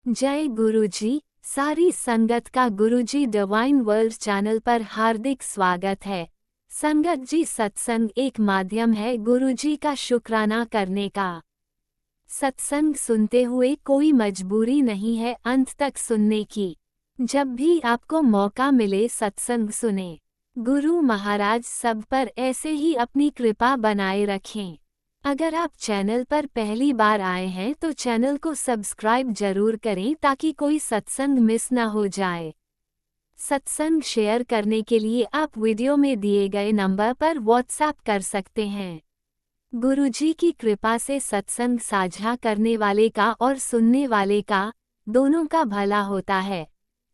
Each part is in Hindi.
जय गुरुजी। सारी संगत का गुरुजी डिवाइन वर्ल्ड चैनल पर हार्दिक स्वागत है। संगत जी, सत्संग एक माध्यम है गुरुजी का शुक्राना करने का। सत्संग सुनते हुए कोई मजबूरी नहीं है अंत तक सुनने की। जब भी आपको मौका मिले सत्संग सुने। गुरु महाराज सब पर ऐसे ही अपनी कृपा बनाए रखें। अगर आप चैनल पर पहली बार आए हैं तो चैनल को सब्सक्राइब जरूर करें ताकि कोई सत्संग मिस न हो जाए। सत्संग शेयर करने के लिए आप वीडियो में दिए गए नंबर पर व्हाट्सएप कर सकते हैं। गुरुजी की कृपा से सत्संग साझा करने वाले का और सुनने वाले का, दोनों का भला होता है।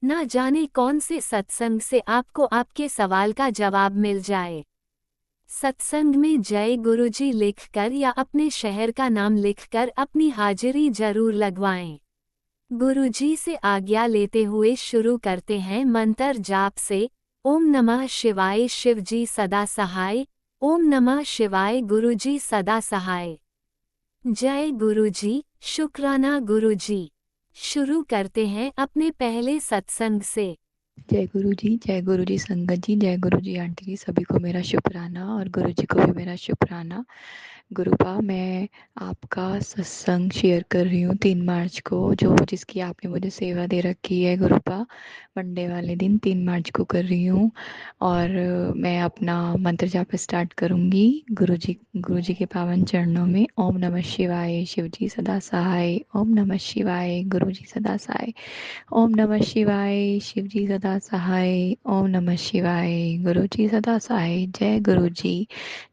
ना जाने कौन से सत्संग से आपको आपके सवाल का जवाब मिल जाए। सत्संग में जय गुरुजी लिखकर या अपने शहर का नाम लिखकर अपनी हाजिरी जरूर लगवाएं। गुरुजी से आज्ञा लेते हुए शुरू करते हैं मंत्र जाप से। ओम नमः शिवाय शिवजी सदा सहाय। ओम नमः शिवाय गुरुजी सदा सहाय। जय गुरुजी, शुक्राना गुरुजी। शुरू करते हैं अपने पहले सत्संग से। जय गुरु जी संगत जी, जय गुरु जी आंटी जी, सभी को मेरा शुक्राना और गुरु जी को भी मेरा शुक्राना। गुरुपा, मैं आपका सत्संग शेयर कर रही हूँ 3 मार्च को, जो जिसकी आपने मुझे सेवा दे रखी है गुरुपा। मंडे वाले दिन 3 मार्च को कर रही हूँ और मैं अपना मंत्र जाप स्टार्ट करूँगी गुरु जी के पावन चरणों में। ओम नमः शिवाय शिव जी सदा सहाय। ओम नमः शिवाय गुरु जी सदा सहाय। ओम नमः शिवाय शिव जी सदा सहाय। ओम नमः शिवाय गुरु जी सदा सहाय। जय गुरु जी,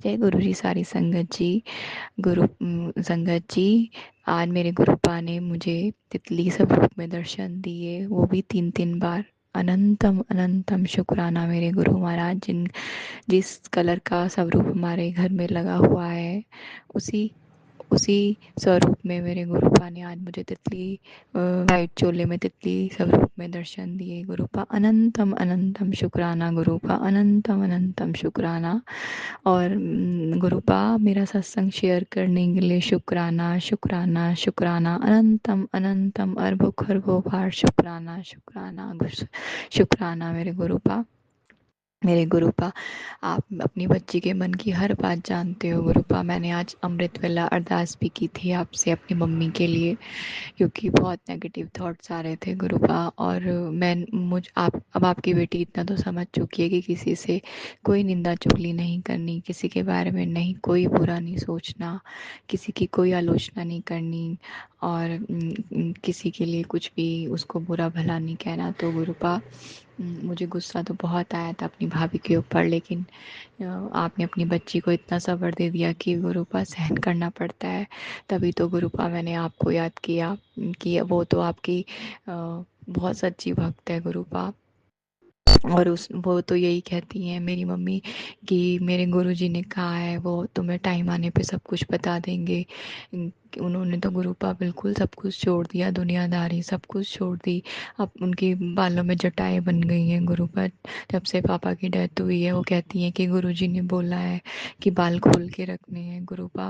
जय गुरु जी सारी संगत जी। संगत जी, आज मेरे गुरुपा ने मुझे तितली स्वरूप में दर्शन दिए, वो भी 3 3 बार। अनंतम अनंतम शुक्राना मेरे गुरु महाराज, जिस कलर का स्वरूप हमारे घर में लगा हुआ है, उसी उसी स्वरूप में मेरे गुरुपा ने आज मुझे तितली वाइट चोले में तितली स्वरूप में दर्शन दिए। गुरुपा अनंतम अनंतम शुक्राना, गुरुपा अनंतम अनंतम शुक्राना। और गुरुपा, मेरा सत्संग शेयर करने के लिए शुक्राना शुक्राना शुक्राना, अनंतम अनंतम अरबों खरबों बार शुक्राना शुक्राना शुक्राना मेरे गुरुपा। मेरे गुरुपा, आप अपनी बच्ची के मन की हर बात जानते हो गुरुपा। मैंने आज अमृत वेला अरदास भी की थी आपसे अपनी मम्मी के लिए, क्योंकि बहुत नेगेटिव थॉट्स आ रहे थे गुरुपा। और मैं मुझ आप अब आपकी बेटी इतना तो समझ चुकी है कि किसी से कोई निंदा चुगली नहीं करनी, किसी के बारे में नहीं कोई बुरा नहीं सोचना, किसी की कोई आलोचना नहीं करनी, और किसी के लिए कुछ भी उसको बुरा भला नहीं कहना। तो गुरुपा, मुझे गुस्सा तो बहुत आया था अपनी भाभी के ऊपर, लेकिन आपने अपनी बच्ची को इतना सब्र दे दिया कि गुरुपा सहन करना पड़ता है। तभी तो गुरुपा मैंने आपको याद किया कि वो तो आपकी बहुत सच्ची भक्त है गुरुपा। और उस वो तो यही कहती हैं मेरी मम्मी कि मेरे गुरुजी ने कहा है वो तुम्हें टाइम आने पे सब कुछ बता देंगे। उन्होंने तो गुरुपा बिल्कुल सब कुछ छोड़ दिया, दुनियादारी सब कुछ छोड़ दी। अब उनकी बालों में जटाएं बन गई हैं गुरुपा। जब से पापा की डेथ हुई है वो कहती हैं कि गुरुजी ने बोला है कि बाल खोल के रखने हैं गुरुपा।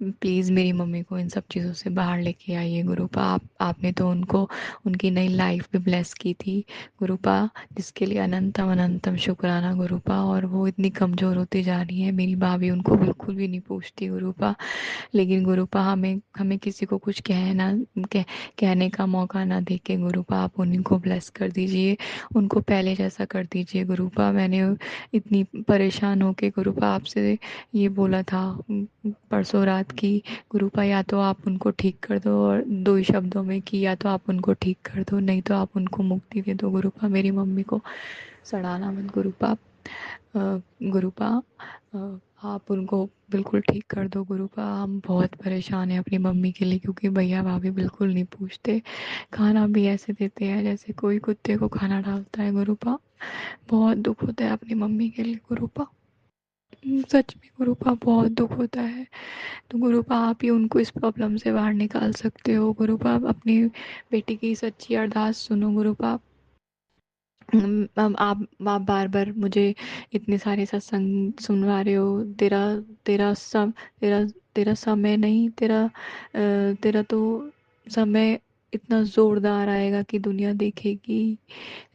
प्लीज़ मेरी मम्मी को इन सब चीज़ों से बाहर लेके आइए गुरुपा। आपने तो उनको उनकी नई लाइफ भी ब्लेस की थी गुरुपा, जिसके लिए अनंतम अनंतम शुक्राना गुरुपा। और वो इतनी कमज़ोर होती जा रही है, मेरी भाभी उनको बिल्कुल भी नहीं पूछती गुरुपा। लेकिन गुरुपा, हमें हमें किसी को कुछ कहने का मौका ना दे के गुरुपा आप उन्हीं को ब्लेस कर दीजिए, उनको पहले जैसा कर दीजिए गुरुपा। मैंने इतनी परेशान होके गुरुपा आपसे ये बोला था परसों रात की गुरुपा, या तो आप उनको ठीक कर दो, और 2 ही शब्दों में कि या तो आप उनको ठीक कर दो, नहीं तो आप उनको मुक्ति दे दो गुरुपा। मेरी मम्मी को सड़ाना मत गुरुपा। गुरुपा, आप उनको बिल्कुल ठीक कर दो गुरुपा। हम बहुत परेशान हैं अपनी मम्मी के लिए, क्योंकि भैया भाभी बिल्कुल नहीं पूछते, खाना भी ऐसे देते हैं जैसे कोई कुत्ते को खाना डालता है गुरुपा। बहुत दुख होता है अपनी मम्मी के लिए गुरुपा। सच में गुरुपा बहुत दुख होता है। तो गुरुपा, आप ही उनको इस प्रॉब्लम से बाहर निकाल सकते हो गुरुपा। अपनी बेटी की सच्ची अरदास सुनो गुरुपा। अब आप बार बार मुझे इतने सारे सत्संग सुनवा रहे हो। तेरा तेरा सम तेरा तेरा समय नहीं, तेरा तो समय इतना ज़ोरदार आएगा कि दुनिया देखेगी,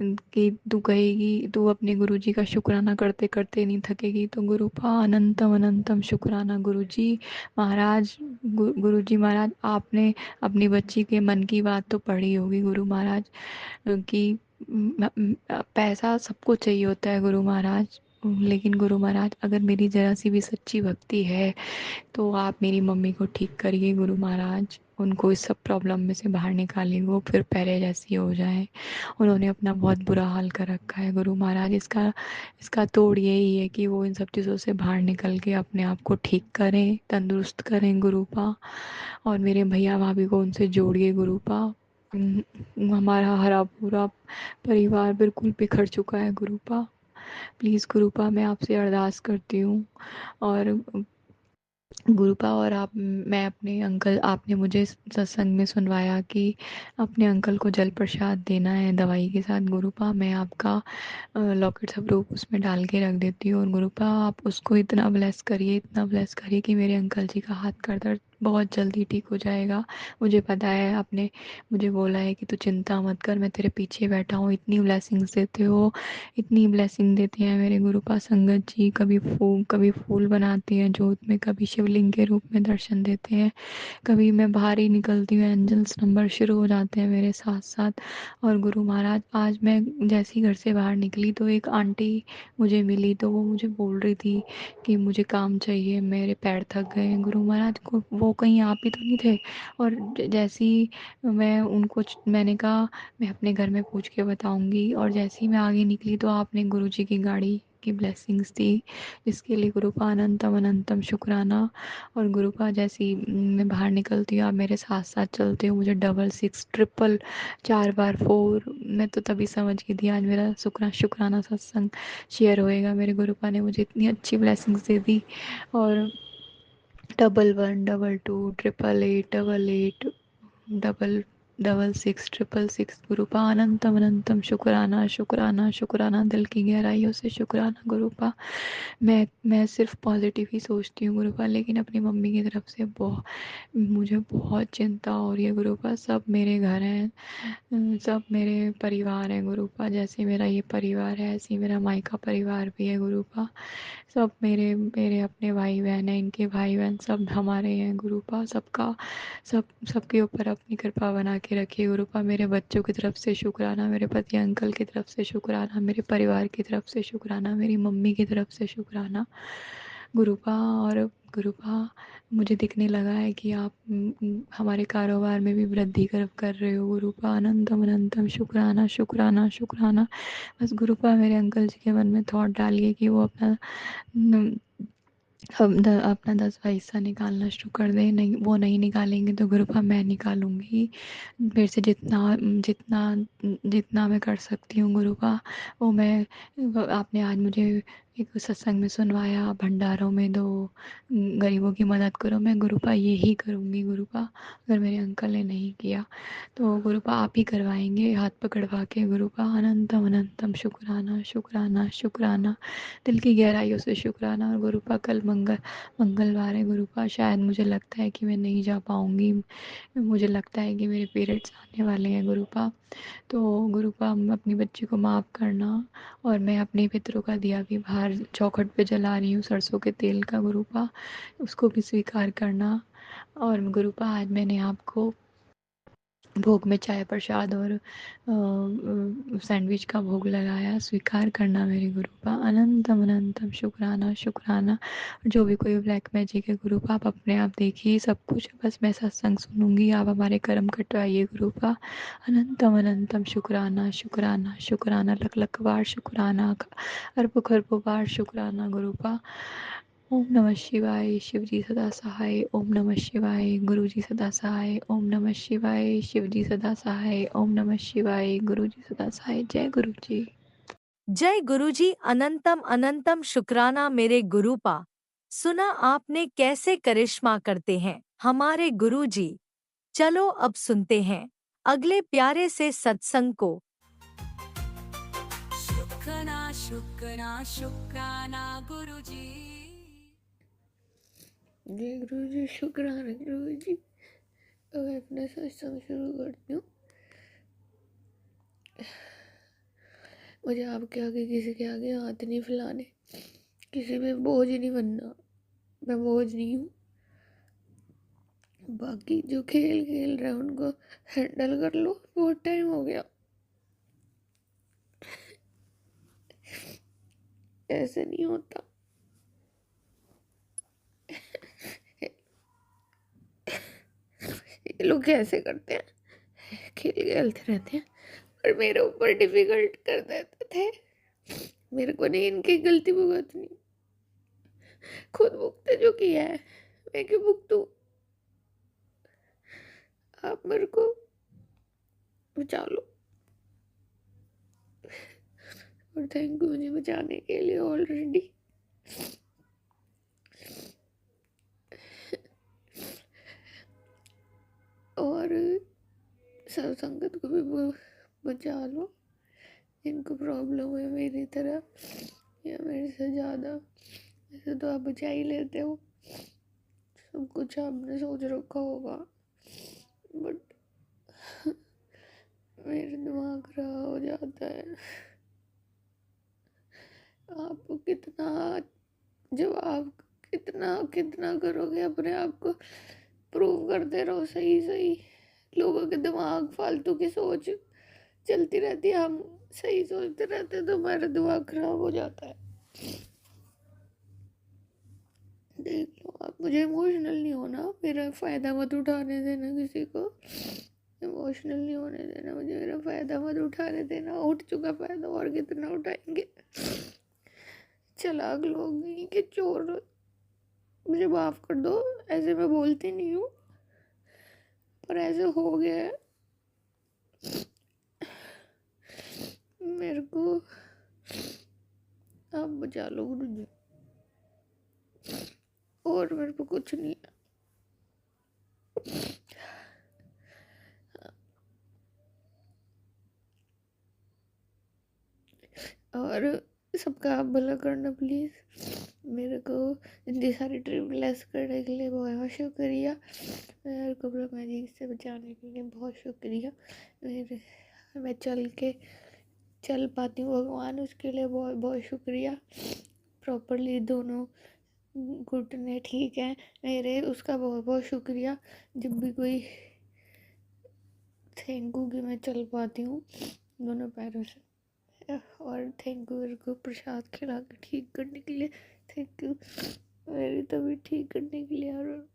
कि तू कहेगी, तू अपने गुरुजी का शुक्राना करते करते नहीं थकेगी। तो गुरुपा अनंतम अनंतम शुक्राना गुरुजी महाराज। गुरुजी महाराज, आपने अपनी बच्ची के मन की बात तो पढ़ी होगी गुरु महाराज, कि पैसा सबको चाहिए होता है गुरु महाराज, लेकिन गुरु महाराज अगर मेरी जरा सी भी सच्ची भक्ति है तो आप मेरी मम्मी को ठीक करिए गुरु महाराज, उनको इस सब प्रॉब्लम में से बाहर निकालिए, वो फिर पहले जैसी हो जाए। उन्होंने अपना बहुत बुरा हाल कर रखा है गुरु महाराज। इसका इसका तोड़ यही है कि वो इन सब चीज़ों से बाहर निकल के अपने आप को ठीक करें, तंदुरुस्त करें गुरुपा। और मेरे भैया भाभी को उनसे जोड़िए गुरुपा। हमारा हरा पूरा परिवार बिल्कुल बिखर चुका है गुरुपा। प्लीज़ गुरुपा, मैं आपसे अरदास करती हूँ। और गुरुपा, और आप, मैं अपने अंकल, आपने मुझे सत्संग में सुनवाया कि अपने अंकल को जल प्रसाद देना है दवाई के साथ। गुरुपा, मैं आपका लॉकेट स्वरूप उसमें डाल के रख देती हूँ। और गुरुपा, आप उसको इतना ब्लेस करिए, इतना ब्लेस करिए कि मेरे अंकल जी का हाथ का दर्द बहुत जल्दी ठीक हो जाएगा। मुझे पता है, आपने मुझे बोला है कि तू चिंता मत कर, मैं तेरे पीछे बैठा हूँ। इतनी ब्लेसिंग्स देते हो, इतनी ब्लेसिंग देते हैं मेरे गुरुपा संगत जी। कभी फूल बनाती हैं जोत में, कभी शिवलिंग के रूप में दर्शन देते हैं, कभी मैं बाहर ही निकलती हूँ, एंजल्स नंबर शुरू हो जाते हैं मेरे साथ साथ। और गुरु महाराज, आज मैं जैसे ही घर से बाहर निकली तो एक आंटी मुझे मिली, तो वो मुझे बोल रही थी कि मुझे काम चाहिए, मेरे पैर थक गए हैं। गुरु महाराज को वो कहीं आप ही तो नहीं थे? और जैसे ही मैं उनको मैंने कहा मैं अपने घर में पूछ के बताऊंगी, और जैसे ही मैं आगे निकली तो आपने गुरुजी की गाड़ी की ब्लेसिंग्स दी, जिसके लिए गुरुपा अनंतम अनंतम शुक्राना। और गुरुपा, जैसे ही मैं बाहर निकलती हूँ आप मेरे साथ साथ चलते हो, मुझे 66 ट्रिपल 4 बार 4, मैं तो तभी समझ गई थी आज मेरा शुक्राना सत्संग शेयर होएगा। मेरे गुरुपा ने मुझे इतनी अच्छी ब्लेसिंग्स दे दी। और 11 22 888 88 डबल 66 गुरुपा अनंतम अनंतम शुक्राना शुक्राना शुक्राना, दिल की गहराइयों से शुक्राना गुरुपा। मैं सिर्फ पॉजिटिव ही सोचती हूँ गुरुपा, लेकिन अपनी मम्मी की तरफ से बहुत, मुझे बहुत चिंता हो रही है गुरुपा। सब मेरे घर हैं, सब मेरे परिवार हैं गुरुपा। जैसे मेरा ये परिवार है ऐसे ही मेरा मायका परिवार भी है गुरुपा। सब मेरे मेरे अपने भाई बहन हैं, इनके भाई बहन सब हमारे हैं गुरुपा। सबका सब सबके ऊपर अपनी कृपा बना के रखिए गुरुपा। मेरे बच्चों की तरफ से शुक्राना, मेरे पति अंकल की तरफ से शुक्राना, मेरे परिवार की तरफ से शुक्राना, मेरी मम्मी की तरफ से शुक्राना गुरुपा। और गुरुपा, मुझे दिखने लगा है कि आप हमारे कारोबार में भी वृद्धि कर रहे हो गुरुपा। अनंतम अनंतम शुक्राना शुक्राना शुक्राना। बस गुरुपा, मेरे अंकल जी के मन में थॉट डालिए कि वो अपना अपना 10वां हिस्सा निकालना शुरू कर दें। नहीं, वो नहीं निकालेंगे तो गुरुपा मैं निकालूंगी। मेरे से जितना जितना जितना मैं कर सकती हूँ गुरुपा, वो मैं, आपने आज मुझे एक सत्संग में सुनवाया, भंडारों में दो, गरीबों की मदद करो। मैं गुरुपा यही करूँगी गुरुपा। अगर मेरे अंकल ने नहीं किया तो गुरुपा आप ही करवाएंगे हाथ पकड़वा के गुरुपा। अनंतम अनंतम शुक्राना शुक्राना शुक्राना, दिल की गहराइयों से शुक्राना। और गुरुपा, कल मंगलवार है गुरुपा, शायद मुझे लगता है कि मैं नहीं जा पाऊँगी। मुझे लगता है कि मेरे पीरियड्स आने वाले हैं गुरुपा। तो गुरुपा, अपनी बच्ची को माफ़ करना। और मैं अपने पितरों का दिया भी बाहर चौखट पे जला रही हूँ सरसों के तेल का गुरुपा, उसको भी स्वीकार करना। और गुरुपा, आज मैंने आपको भोग में चाय प्रसाद और सैंडविच का भोग लगाया, स्वीकार करना मेरे गुरुपा। अनंतम अनंतम शुक्राना शुक्राना। जो भी कोई ब्लैक मैजिक है गुरुपा, आप अपने आप देखिए सब कुछ, बस मैं सत्संग सुनूंगी, आप हमारे कर्म कटवाइए गुरुपा। अनंतम अनंतम शुक्राना शुक्राना शुक्राना, लख लख बार शुक्राना, अरबों खरबों बार शुक्राना गुरुपा। ओम नमः शिवाय, शिव जी सदा सहाय। ओम नमः शिवाय, गुरु जी सदा सहाय। ओम नमः शिवाय, शिव जी सदा सहाय। ओम नमः शिवाय, गुरु जी सदा सहाय। जय गुरु जी। जय गुरुजी। अनंतम अनंतम शुक्राना मेरे गुरुपा। सुना आपने कैसे करिश्मा करते हैं हमारे गुरुजी। चलो अब सुनते हैं अगले प्यारे से सत्संग को। शुक्राना शुक्राना शुक्राना गुरुजी। जय गुरु जी, शुक्राना गुरु जी। मैं अपना सत्संग शुरू करती हूँ। मुझे आपके आगे, किसी के आगे हाथ नहीं फैलाने, किसी पे बोझ नहीं बनना। मैं बोझ नहीं हूँ। बाकी जो खेल खेल रहे हैं उनको हैंडल कर लो, बहुत टाइम हो गया। ऐसे नहीं होता। ये लोग कैसे करते हैं, खेल खेलते रहते हैं और मेरे ऊपर डिफिकल्ट कर देते थे। मेरे को नहीं इनकी गलती भुगतनी, खुद भुगते जो किया है, मैं क्यों भुगतूं। आप मेरे को बचा लो। और थैंक यू मुझे बचाने के लिए ऑलरेडी। और सब संगत को भी बचा लो, इनको प्रॉब्लम है मेरी तरह या मेरे से ज़्यादा। ऐसे तो आप बचा ही लेते हो, सब कुछ आपने सोच रखा होगा, बट मेरा दिमाग खराब हो जाता है। आप कितना, जब आप कितना कितना करोगे अपने आप को प्रूव करते रहो सही सही। लोगों के दिमाग फालतू की सोच चलती रहती है, हम सही सोचते रहते हैं तो हमारा दिमाग खराब हो जाता है। देख लो, आप मुझे इमोशनल नहीं होना, मेरा फ़ायदा मत उठाने देना, किसी को इमोशनल नहीं होने देना, मुझे मेरा फ़ायदा मत उठाने देना। उठ चुका फ़ायदा, और कितना उठाएंगे। चालाक लोग नहीं कि चोर, मुझे माफ़ कर दो, ऐसे मैं बोलती नहीं हूँ पर ऐसे हो गया है। मेरे को आप बचा लो गुरुजी, और मेरे को कुछ नहीं है। और सबका आप भला करना प्लीज़। मेरे को इतनी सारी ट्रिप लेस करने के लिए बहुत शुक्रिया। मेरे को ब्रह्मा जी से बचाने के लिए बहुत शुक्रिया। मैं चल पाती हूँ भगवान, उसके लिए बहुत बहुत शुक्रिया। प्रॉपरली दोनों घुटने ठीक है मेरे, उसका बहुत बहुत शुक्रिया। जब भी कोई थैंक यू कि मैं चल पाती हूँ दोनों पैरों से। और थैंक यू मेरे को प्रसाद खिला के ठीक करने के लिए, थैंक यू मेरी तबीयत ठीक करने के लिए, और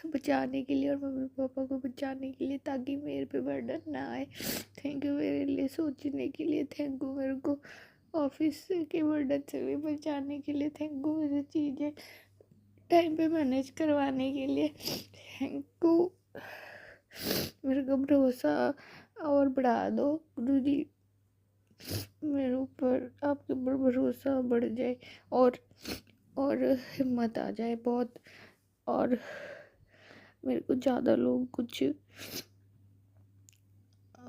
बचाने के लिए, और मम्मी पापा को बचाने के लिए ताकि मेरे पे बर्डन ना आए। थैंक यू मेरे लिए सोचने के लिए, थैंक यू मेरे को ऑफिस के बर्डन से भी बचाने के लिए, थैंक यू मेरी चीज़ें टाइम पे मैनेज करवाने के लिए, थैंक यू। मेरे को भरोसा और बढ़ा दो गुरुजी, मेरे ऊपर आपके ऊपर भरोसा बढ़ जाए और हिम्मत आ जाए बहुत, और मेरे को ज़्यादा लोग कुछ,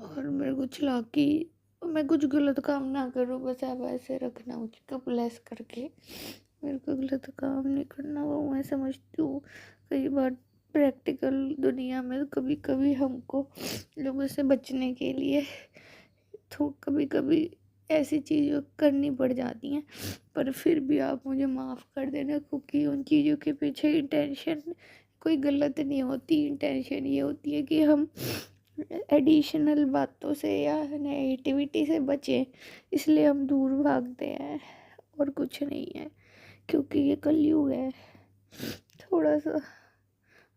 और मेरे को चालाकी, मैं कुछ गलत काम ना करूँ, बस आप ऐसे रखना मुझको ब्लेस करके। मेरे को गलत काम नहीं करना, वो मैं समझती हूँ। कई बार प्रैक्टिकल दुनिया में कभी कभी हमको लोगों से बचने के लिए तो कभी कभी ऐसी चीज़ें करनी पड़ जाती हैं, पर फिर भी आप मुझे माफ़ कर देना, क्योंकि उन चीज़ों के पीछे इंटेंशन कोई गलत नहीं होती। इंटेंशन ये होती है कि हम एडिशनल बातों से या नेगेटिविटी से बचें, इसलिए हम दूर भागते हैं, और कुछ नहीं है। क्योंकि ये कलयुग है, थोड़ा सा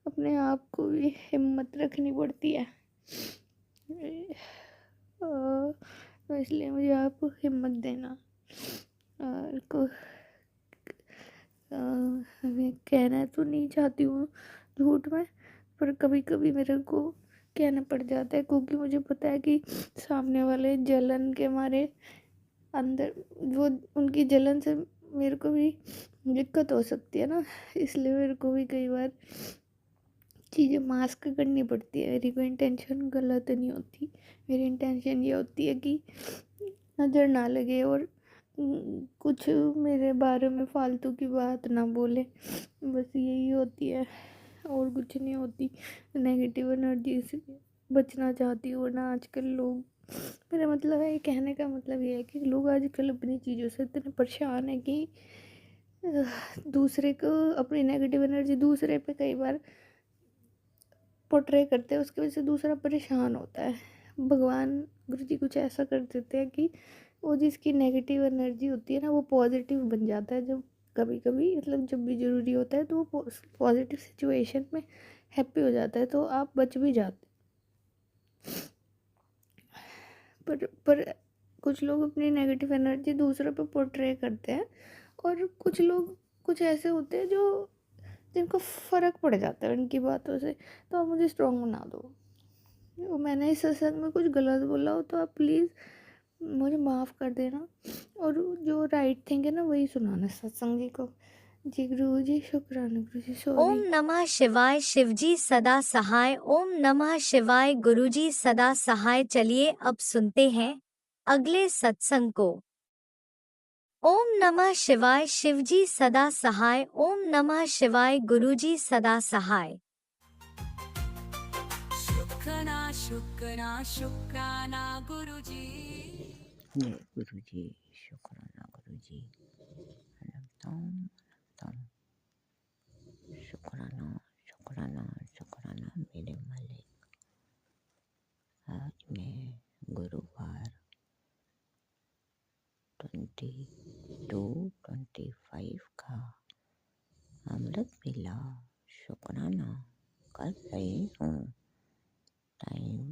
अपने आप को भी हिम्मत रखनी पड़ती है। तो इसलिए मुझे आप हिम्मत देना। और को मैं कहना तो नहीं चाहती हूँ झूठ में, पर कभी कभी मेरे को कहना पड़ जाता है, क्योंकि मुझे पता है कि सामने वाले जलन के मारे अंदर, वो उनकी जलन से मेरे को भी दिक्कत हो सकती है ना, इसलिए मेरे को भी कई बार चीज़ें मास्क करनी पड़ती है। मेरी कोई इंटेंशन गलत नहीं होती, मेरी इंटेंशन ये होती है कि नज़र ना लगे और कुछ मेरे बारे में फालतू की बात ना बोले, बस यही होती है। और कुछ नहीं होती। नेगेटिव एनर्जी से बचना चाहती हूँ, वरना आजकल लोग, मेरा मतलब है, कहने का मतलब ये है कि लोग आजकल अपनी चीज़ों से इतने परेशान है कि दूसरे को अपनी नेगेटिव एनर्जी दूसरे पे कई बार पोर्ट्रे करते हैं, उसकी वजह से दूसरा परेशान होता है। भगवान गुरु जी कुछ ऐसा कर देते हैं कि वो जिसकी नेगेटिव एनर्जी होती है ना, वो पॉजिटिव बन जाता है। जब कभी कभी मतलब जब भी ज़रूरी होता है तो वो पॉजिटिव सिचुएशन में हैप्पी हो जाता है, तो आप बच भी जाते। पर कुछ लोग अपनी नेगेटिव एनर्जी दूसरों पे पोर्ट्रे करते हैं, और कुछ लोग कुछ ऐसे होते हैं जो जिनको फ़र्क पड़ जाता है उनकी बातों से। तो आप मुझे स्ट्रॉन्ग बना दो। वो मैंने इस सत्संग में कुछ गलत बोला हो तो आप प्लीज़ मुझे माफ़ कर देना, और जो राइट थिंग है ना वही सुनाना सत्संग जी को। जी गुरु जी, शुक्राना गुरु जी, ओम सॉरी। नमः शिवाय। शिवजी सदा सहाय। ओम नमः शिवाय। गुरुजी सदा सहाय। चलिए अब सुनते हैं अगले सत्संग को। ओम नमः शिवाय। शिवजी सदा सहाय। ओम नमः शिवाय। गुरुजी सदा सहाय। शुक्राना शुक्राना शुक्राना गुरुजी। जय गुरु जी। शुक्राना गुरु जी। अनंतम अनंतम शुक्राना शुक्राना शुक्राना मेरे मालिक। आज मैं गुरुवार 22/25 का अमृत वेला शुक्राना कर रही हूँ। टाइम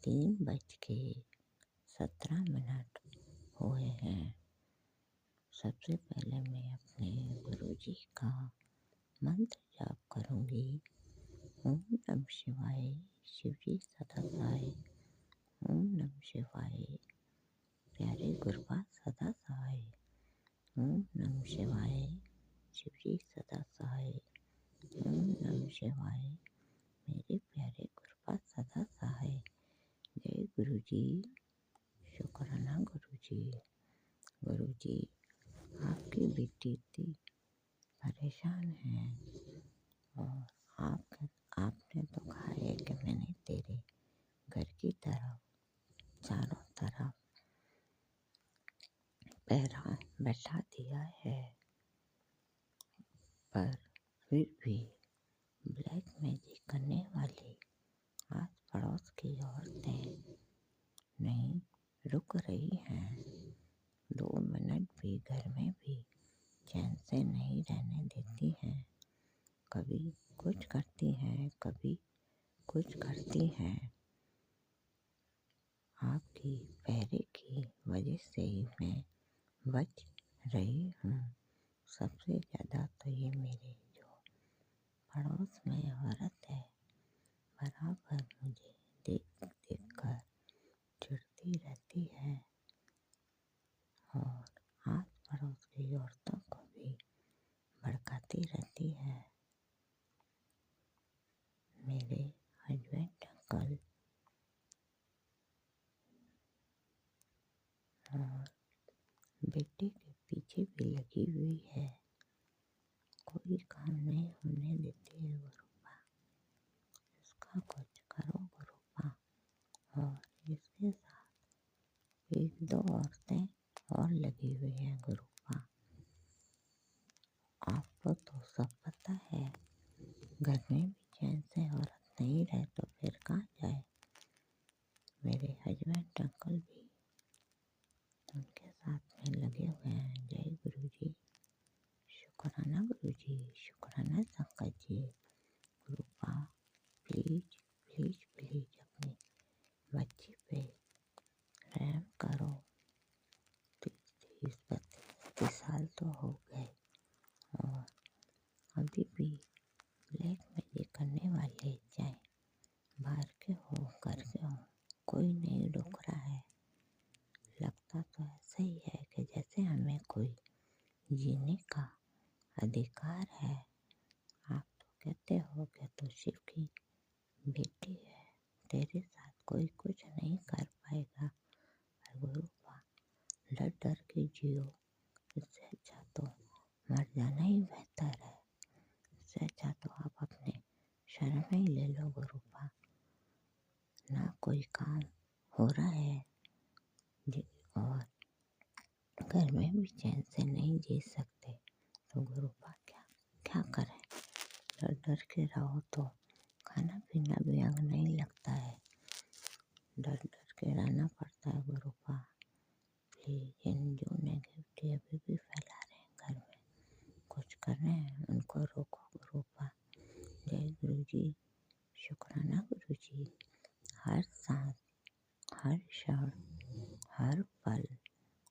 3:17 हुए हैं। सबसे पहले मैं अपने गुरु जी का मंत्र जाप करूंगी। ओम नमः शिवाय। शिवजी सदा सहाय। ओम नमः शिवाय। प्यारे गुरुवा सदा सहाय। ओम नमः शिवाय। शिवजी सदा सहाय। ओम नमः शिवाय। मेरे प्यारे गुरुवा सदा सहाय। जय गुरु जी। शुक्राना गुरु जी। गुरु जी, आपकी बेटी इतनी परेशान है, और आपने तो कहा है कि मैंने तेरे घर की तरफ चारों तरफ पहरा बैठा दिया है, पर फिर भी ब्लैक मैजिक करने वाली आस पड़ोस की औरतें नहीं रुक रही हैं। 2 मिनट भी घर में भी चैन से नहीं रहने देती हैं। कभी कुछ करती हैं, कभी कुछ करती हैं। आपकी पहरे की वजह से ही मैं बच रही हूँ। सबसे ज़्यादा तो ये मेरे जो पड़ोस में औरत है, बराबर मुझे देख देख कर चिढ़ती रहती है, और आस पड़ोस की औरतों को भी भड़काती रहती है। मेरे हस्बैंड अंकल और बेटे के पीछे भी लगी हुई है। कोई काम नहीं होने देती है गुरुपा। इसका कुछ करो गुरुपा। और इसके साथ 1-2 औरतें और लगी हुई हैं गुरुपा। आपको तो सब पता है, घर में भी चैन से औरत नहीं रहे तो फिर कहाँ जाए। मेरे हस्बैंड अंकल भी उनके साथ में लगे हुए हैं। जय गुरु जी। शुक्राना गुरु जी। शुक्राना संकट जी। गुरुपा प्लीज प्लीज प्लीज अपनी बच्ची पे रहम करो। 30-32 साल तो हो गए, और अभी भी ब्लैक मैजिक करने वाले, चाहे बाहर के हो घर के हो, कोई नहीं रोक रहा है। लगता तो ऐसा ही है कि जैसे हमें कोई जीने का अधिकार है। आप तो कहते हो कि तू शिव की बेटी है, तेरे साथ कोई कुछ नहीं कर पाएगा। पर गुरुपा, डर डर के जियो, इससे अच्छा तो मर जाना ही बेहतर है। इससे अच्छा तो आप अपने शरण में ही ले लो गुरुपा। ना कोई काम हो रहा है और घर में भी चैन से नहीं जी सकते, तो गुरुपा क्या क्या करें। डर डर के रहो तो खाना पीना भी अंग नहीं लगता है, डर डर के रहना पड़ता है गुरुपा। प्लीज इन जो नेगेटिविटी अभी भी फैला रहे हैं घर में, कुछ कर रहे हैं उनको रोको गुरुपा। जय गुरु जी, शुक्राना गुरु जी। हर सांस, हर क्षण, हर पल,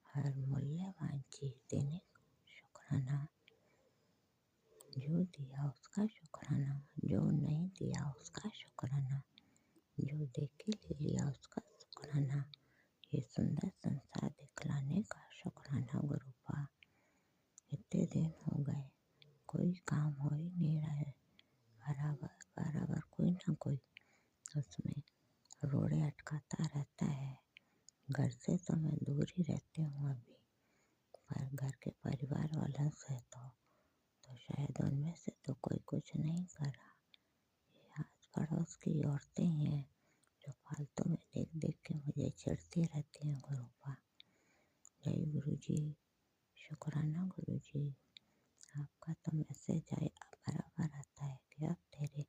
हर मूल्यवान चीज देने को शुक्राना। जो दिया उसका शुक्राना, जो नहीं दिया उसका शुक्राना, जो दे के ले लिया उसका शुक्राना, ये सुंदर संसार दिखलाने का शुक्राना गुरुपा। इतने दिन हो गए कोई काम हो ही नहीं रहा है, बराबर बराबर कोई ना कोई उसमें रोड़े अटकाता रहता है। घर से तो मैं दूर ही रहती हूँ अभी, पर घर के परिवार वालों से तो शायद उनमें से तो कोई कुछ नहीं कर रहा। ये आस पड़ोस की औरतें हैं जो फालतू में देख देख के मुझे चिढ़ती रहती हैं गुरुपा। जय गुरु जी, शुक्राना गुरु जी। आपका तो मैसेज आए बराबर आता है कि अब तेरे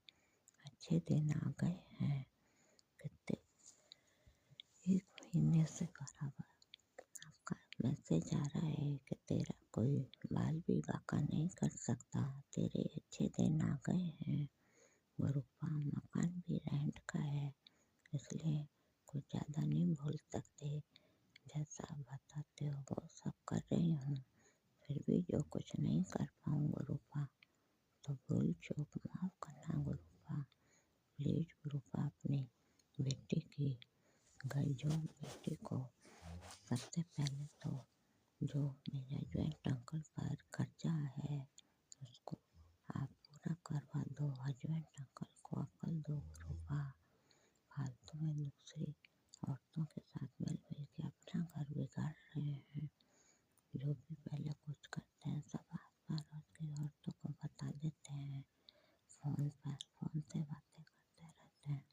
अच्छे दिन आ गए हैं। कितने 1 महीने से बराबर आपका मैसेज आ रहा है कि तेरा कोई बाल भी बाका नहीं कर सकता, तेरे अच्छे दिन आ गए हैं गुरुपा। मकान भी रेंट का है, इसलिए कुछ ज़्यादा नहीं बोल सकते। जैसा आप बताते हो वो सब कर रही हूँ, फिर भी जो कुछ नहीं कर पाऊँ गुरुपा तो भूल चूक माफ़ करना गुरुपा। प्लीज गुरुपा अपनी बेटी की जो बेटी को सबसे पहले तो जो मेरे ज्वाइंट अंकल पर कर्जा है उसको आप पूरा करवा दो, ज्वाइंट अंकल को अकल दो गुरुपा। फालतू में दूसरी औरतों के साथ मिल मिल के अपना घर बिगाड़ रहे हैं। जो भी पहले कुछ करते हैं सब आस पड़ोस की औरतों को बता देते हैं, फोन से बातें करते रहते हैं,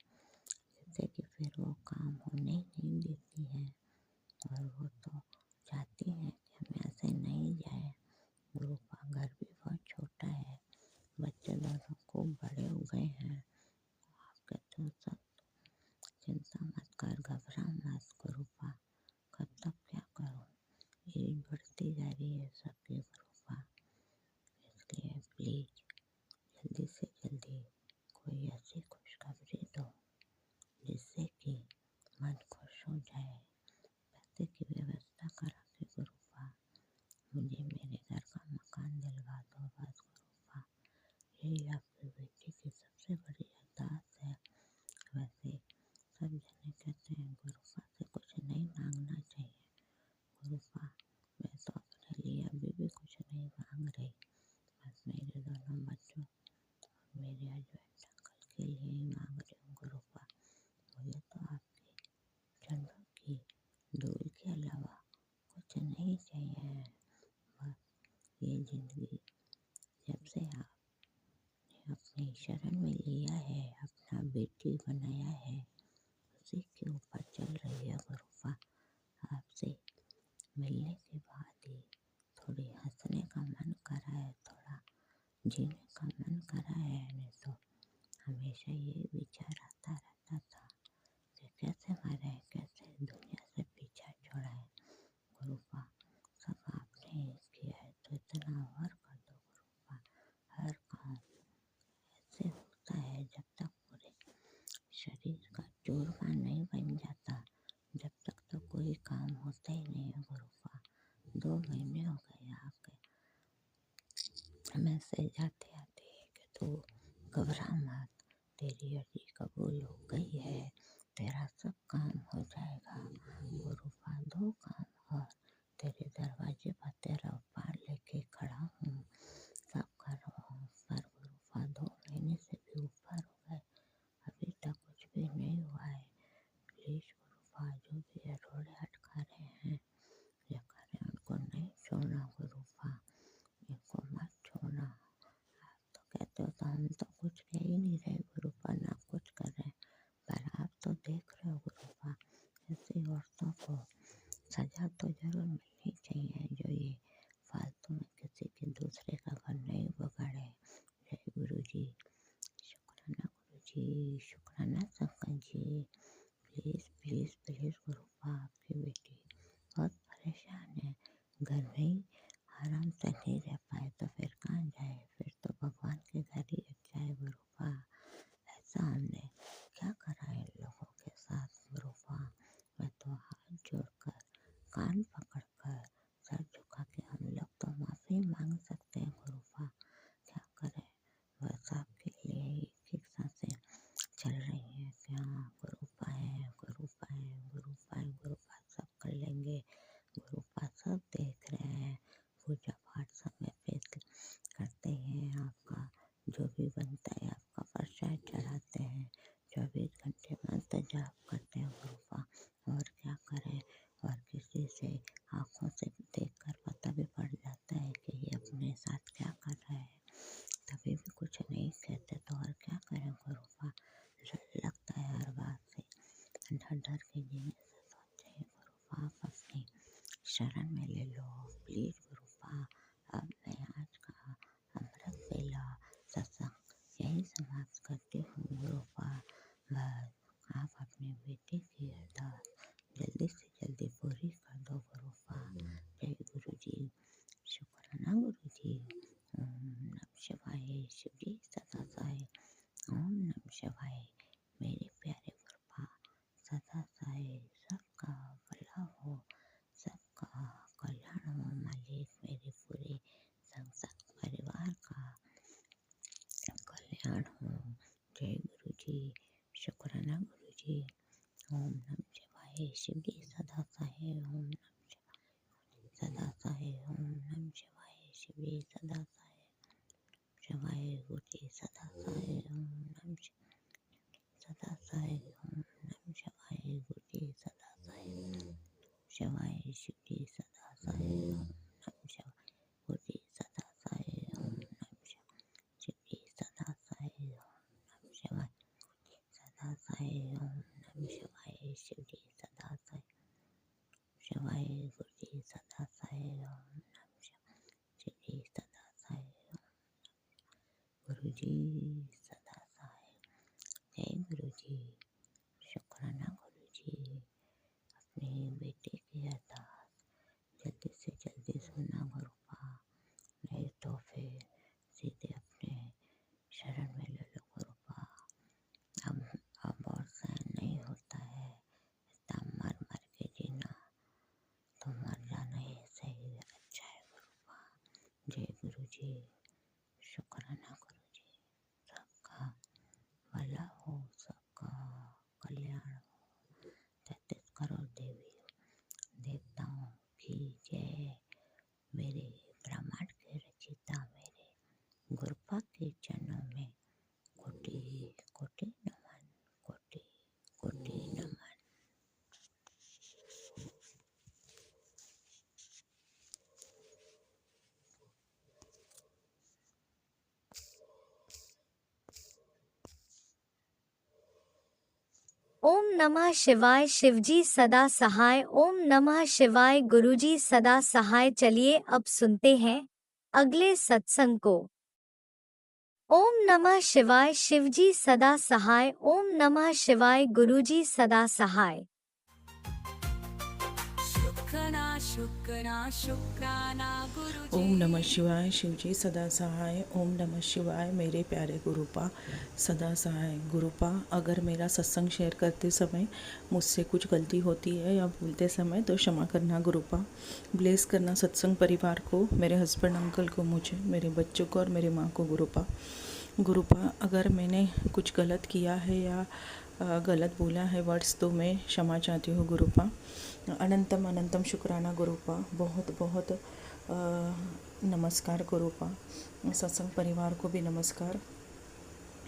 जिससे कि फिर वो काम होने ही नहीं देती है। और वो तो चाहती हैं कि हम ऐसे नहीं जाए गुरुपा। घर भी बहुत छोटा है, बच्चे दोनों खूब बड़े हो गए हैं। आप कहते हो सब चिंता मत कर, घबरा मत गुरुपा। कब तक क्या करूँ, एज बढ़ती जा रही है सबकी गुरुपा। इसलिए प्लीज जल्दी से जल्दी कोई ऐसी खुशखबरी दो जिससे कि मन खुश हो जाए। पैसे की व्यवस्था करा के गुरुपा मुझे मेरे घर का मकान दिलवा दो बस गुरुपा। यही आपकी बेटी की सबसे बड़ी अरदास है। वैसे सब जने कहते हैं गुरुपा से कुछ नहीं मांगना चाहिए गुरुपा। मैं तो अपने लिए अभी भी कुछ नहीं मांग रही, बस मेरे दोनों बच्चों और मेरे हस्बैंड अंकल के लिए ही मांग रही हूँ गुरुपा। मुझे तो आपकी चरणों की धूल के अलावा कुछ नहीं चाहिए। बस ये जिंदगी जब से आपने अपनी शरण में लिया है, अपना बेटी बनाया है, उसी के ऊपर चल रही है गुरुपा। आपसे मिलने के बाद ही थोड़ी हंसने का मन करा है, थोड़ा जीने का मन करा है, नहीं तो हमेशा ये विचार आता रहता था कि कैसे मरे, कैसे दुनिया से पीछा छोड़ाए गुरुपा। सब आपने ही किया है तो इतना और कर दो गुरुपा। हर काम ऐसे होता है जब तक पूरे शरीर का चूरमा नहीं बन जाता, जब तक तो कोई काम होता ही नहीं है गुरुपा। 2 महीने हो गए आपके मैसेज आते आते कि तू घबरा मत, तेरी अर्जी कबूल हो गई है, तेरा सब काम हो जाएगा गुरुपा। 2 काम और तेरे दरवाजे पर तेरा उपहार लेके खड़ा हूँ, सब कर रहा हूँ। पर गुरुपा 2 महीने से भी ऊपर हो गए, अभी तक कुछ भी नहीं हुआ है। प्लीज गुरुपा जो भी रोड़े अटका रहे हैं या कर रहे हैं उनको नहीं छोड़ना गुरुपा, इनको मत छोड़ना। आप तो कहते हो तो देख रहे हो गुरुपा, ऐसी औरतों को सजा तो जरूर मिलनी चाहिए जो ये फालतू में किसी के दूसरे का घर नहीं बगाड़े। जय गुरु जी। शुक्राना गुरु जी, शुक्राना Shankar ji. Please please please गुरुपा, आपकी बेटी बहुत परेशान है, घर में ही आराम से नहीं रह पाए तो फिर कहाँ जाए, फिर तो भगवान के घर ही अच्छा है गुरुपा। ऐसा हमने क्या करा है इन लोगों के साथ गुरुपा। मैं तो हाथ जोड़कर, कान पकड़कर, सर झुका के हम लोग तो माफ़ी मांग सकते हैं गुरुपा। क्या करें, बस आपके लिए एक एक सांसें चल रही हैं कि हाँ गुरुपा है, गुरुपा है, गुरुपा है, गुरुपा सब कर लेंगे, गुरुपा सब देख रहे हैं, पूजा पाठ समय पे करते हैं, आपका जो भी बनता है आपका प्रसाद चढ़ाते हैं, 24 घंटे मंत्र जाप करते हैं गुरुपा। और क्या करें, और किसी से आँखों से देखकर पता भी पड़ जाता है कि ये अपने साथ क्या कर रहे हैं, तभी भी कुछ नहीं कहते तो और क्या करें गुरुपा। डर लगता है हर बात से, डर डर के जीने से सोचते हैं गुरुपा आप अपनी शरण में ले लो प्लीज़ गुरुपा। अब मैं आज का अमृत बेला सत्संग यही समाप्त करती हूँ गुरुपा। बस आप अपनी बेटी की अरदास जल्दी से जल्दी पूरी कर दो गुरुपा। जय गुरु जी। शुक्राना गुरु जी। ओम नमः शिवाय। शिव जी सदा सहाय। ओम नमः शिवाय। मेरे प्यारे गुरुपा सदा सहाय, सबका भला हो, सबका कल्याण हो मालिक, मेरे पूरे संसार परिवार का कल्याण हो। जय गुरु जी। शुक्राना गुरु जी। ओम नमः शिवाय। शिव जी सदा सहाय। ओम नमः शिवाय सदा सहाय। ओम नमः शिवाय। शिव जी सदा सहाय। शिवाय गुरु जी सदा सहाय। ओम नमः सदा सहाय। ओम नमः शिवाय। गुरु जी सदा सहाय। शिवाय शिव जी सदा सहाय। ओम नमः शिवाय। गुरु जी सदा सहाय। ओम नमः शिवाय। शिव जी सदा सहाय। ओम नमः शिवाय। सदा सहाय। ओम नमः शिवाय। शिव जी सदा सहाय। शिवाय गुरु जी सदा सहाय। ओम नमः शिवाय। शिव जी सदा सहाय। गुरु जी सदा सहाय। जय गुरु जी। शुक्राना गुरु जी। अपनी बेटी की अरदास जल्दी से जल्दी सुनना गुरुपा, नहीं तो फिर सीधे अपने शरण में ले लो गुरुपा। अब और सहन नहीं होता है इतना मर मर के जीना, तो मर जाना ही सही अच्छा है गुरुपा। जय गुरु जी। शुक्राना गुरु जी। सबका भला हो, सबका कल्याण हो। 33 करोड़ देवी देवताओं की जय। मेरे ब्रह्मांड के रचिता मेरे गुरुपा के चरणों में कोटि कोटि नमन, कोटि कोटि नमन। ओम नमः शिवाय। शिवजी सदा सहाय। ओम नमः शिवाय। गुरुजी सदा सहाय। चलिए अब सुनते हैं अगले सत्संग को। ओम नमः शिवाय। शिवजी सदा सहाय। ओम नमः शिवाय। गुरुजी सदा सहाय। शुक्राना शुक्राना गुरु जी। ओम नमः शिवाय। शिवजी सदा सहाय। ओम नमः शिवाय। मेरे प्यारे गुरुपा सदा सहाय। गुरुपा, अगर मेरा सत्संग शेयर करते समय मुझसे कुछ गलती होती है या बोलते समय तो क्षमा करना गुरुपा। ब्लेस करना सत्संग परिवार को, मेरे हस्बैंड अंकल को, मुझे, मेरे बच्चों को और मेरी माँ को गुरुपा। गुरुपा, अगर मैंने कुछ गलत किया है या गलत बोला है वर्ड्स तो मैं क्षमा चाहती हूँ गुरुपा। अनंतम अनंतम शुक्राना गुरुपा। बहुत बहुत नमस्कार गुरुपा। सत्संग परिवार को भी नमस्कार।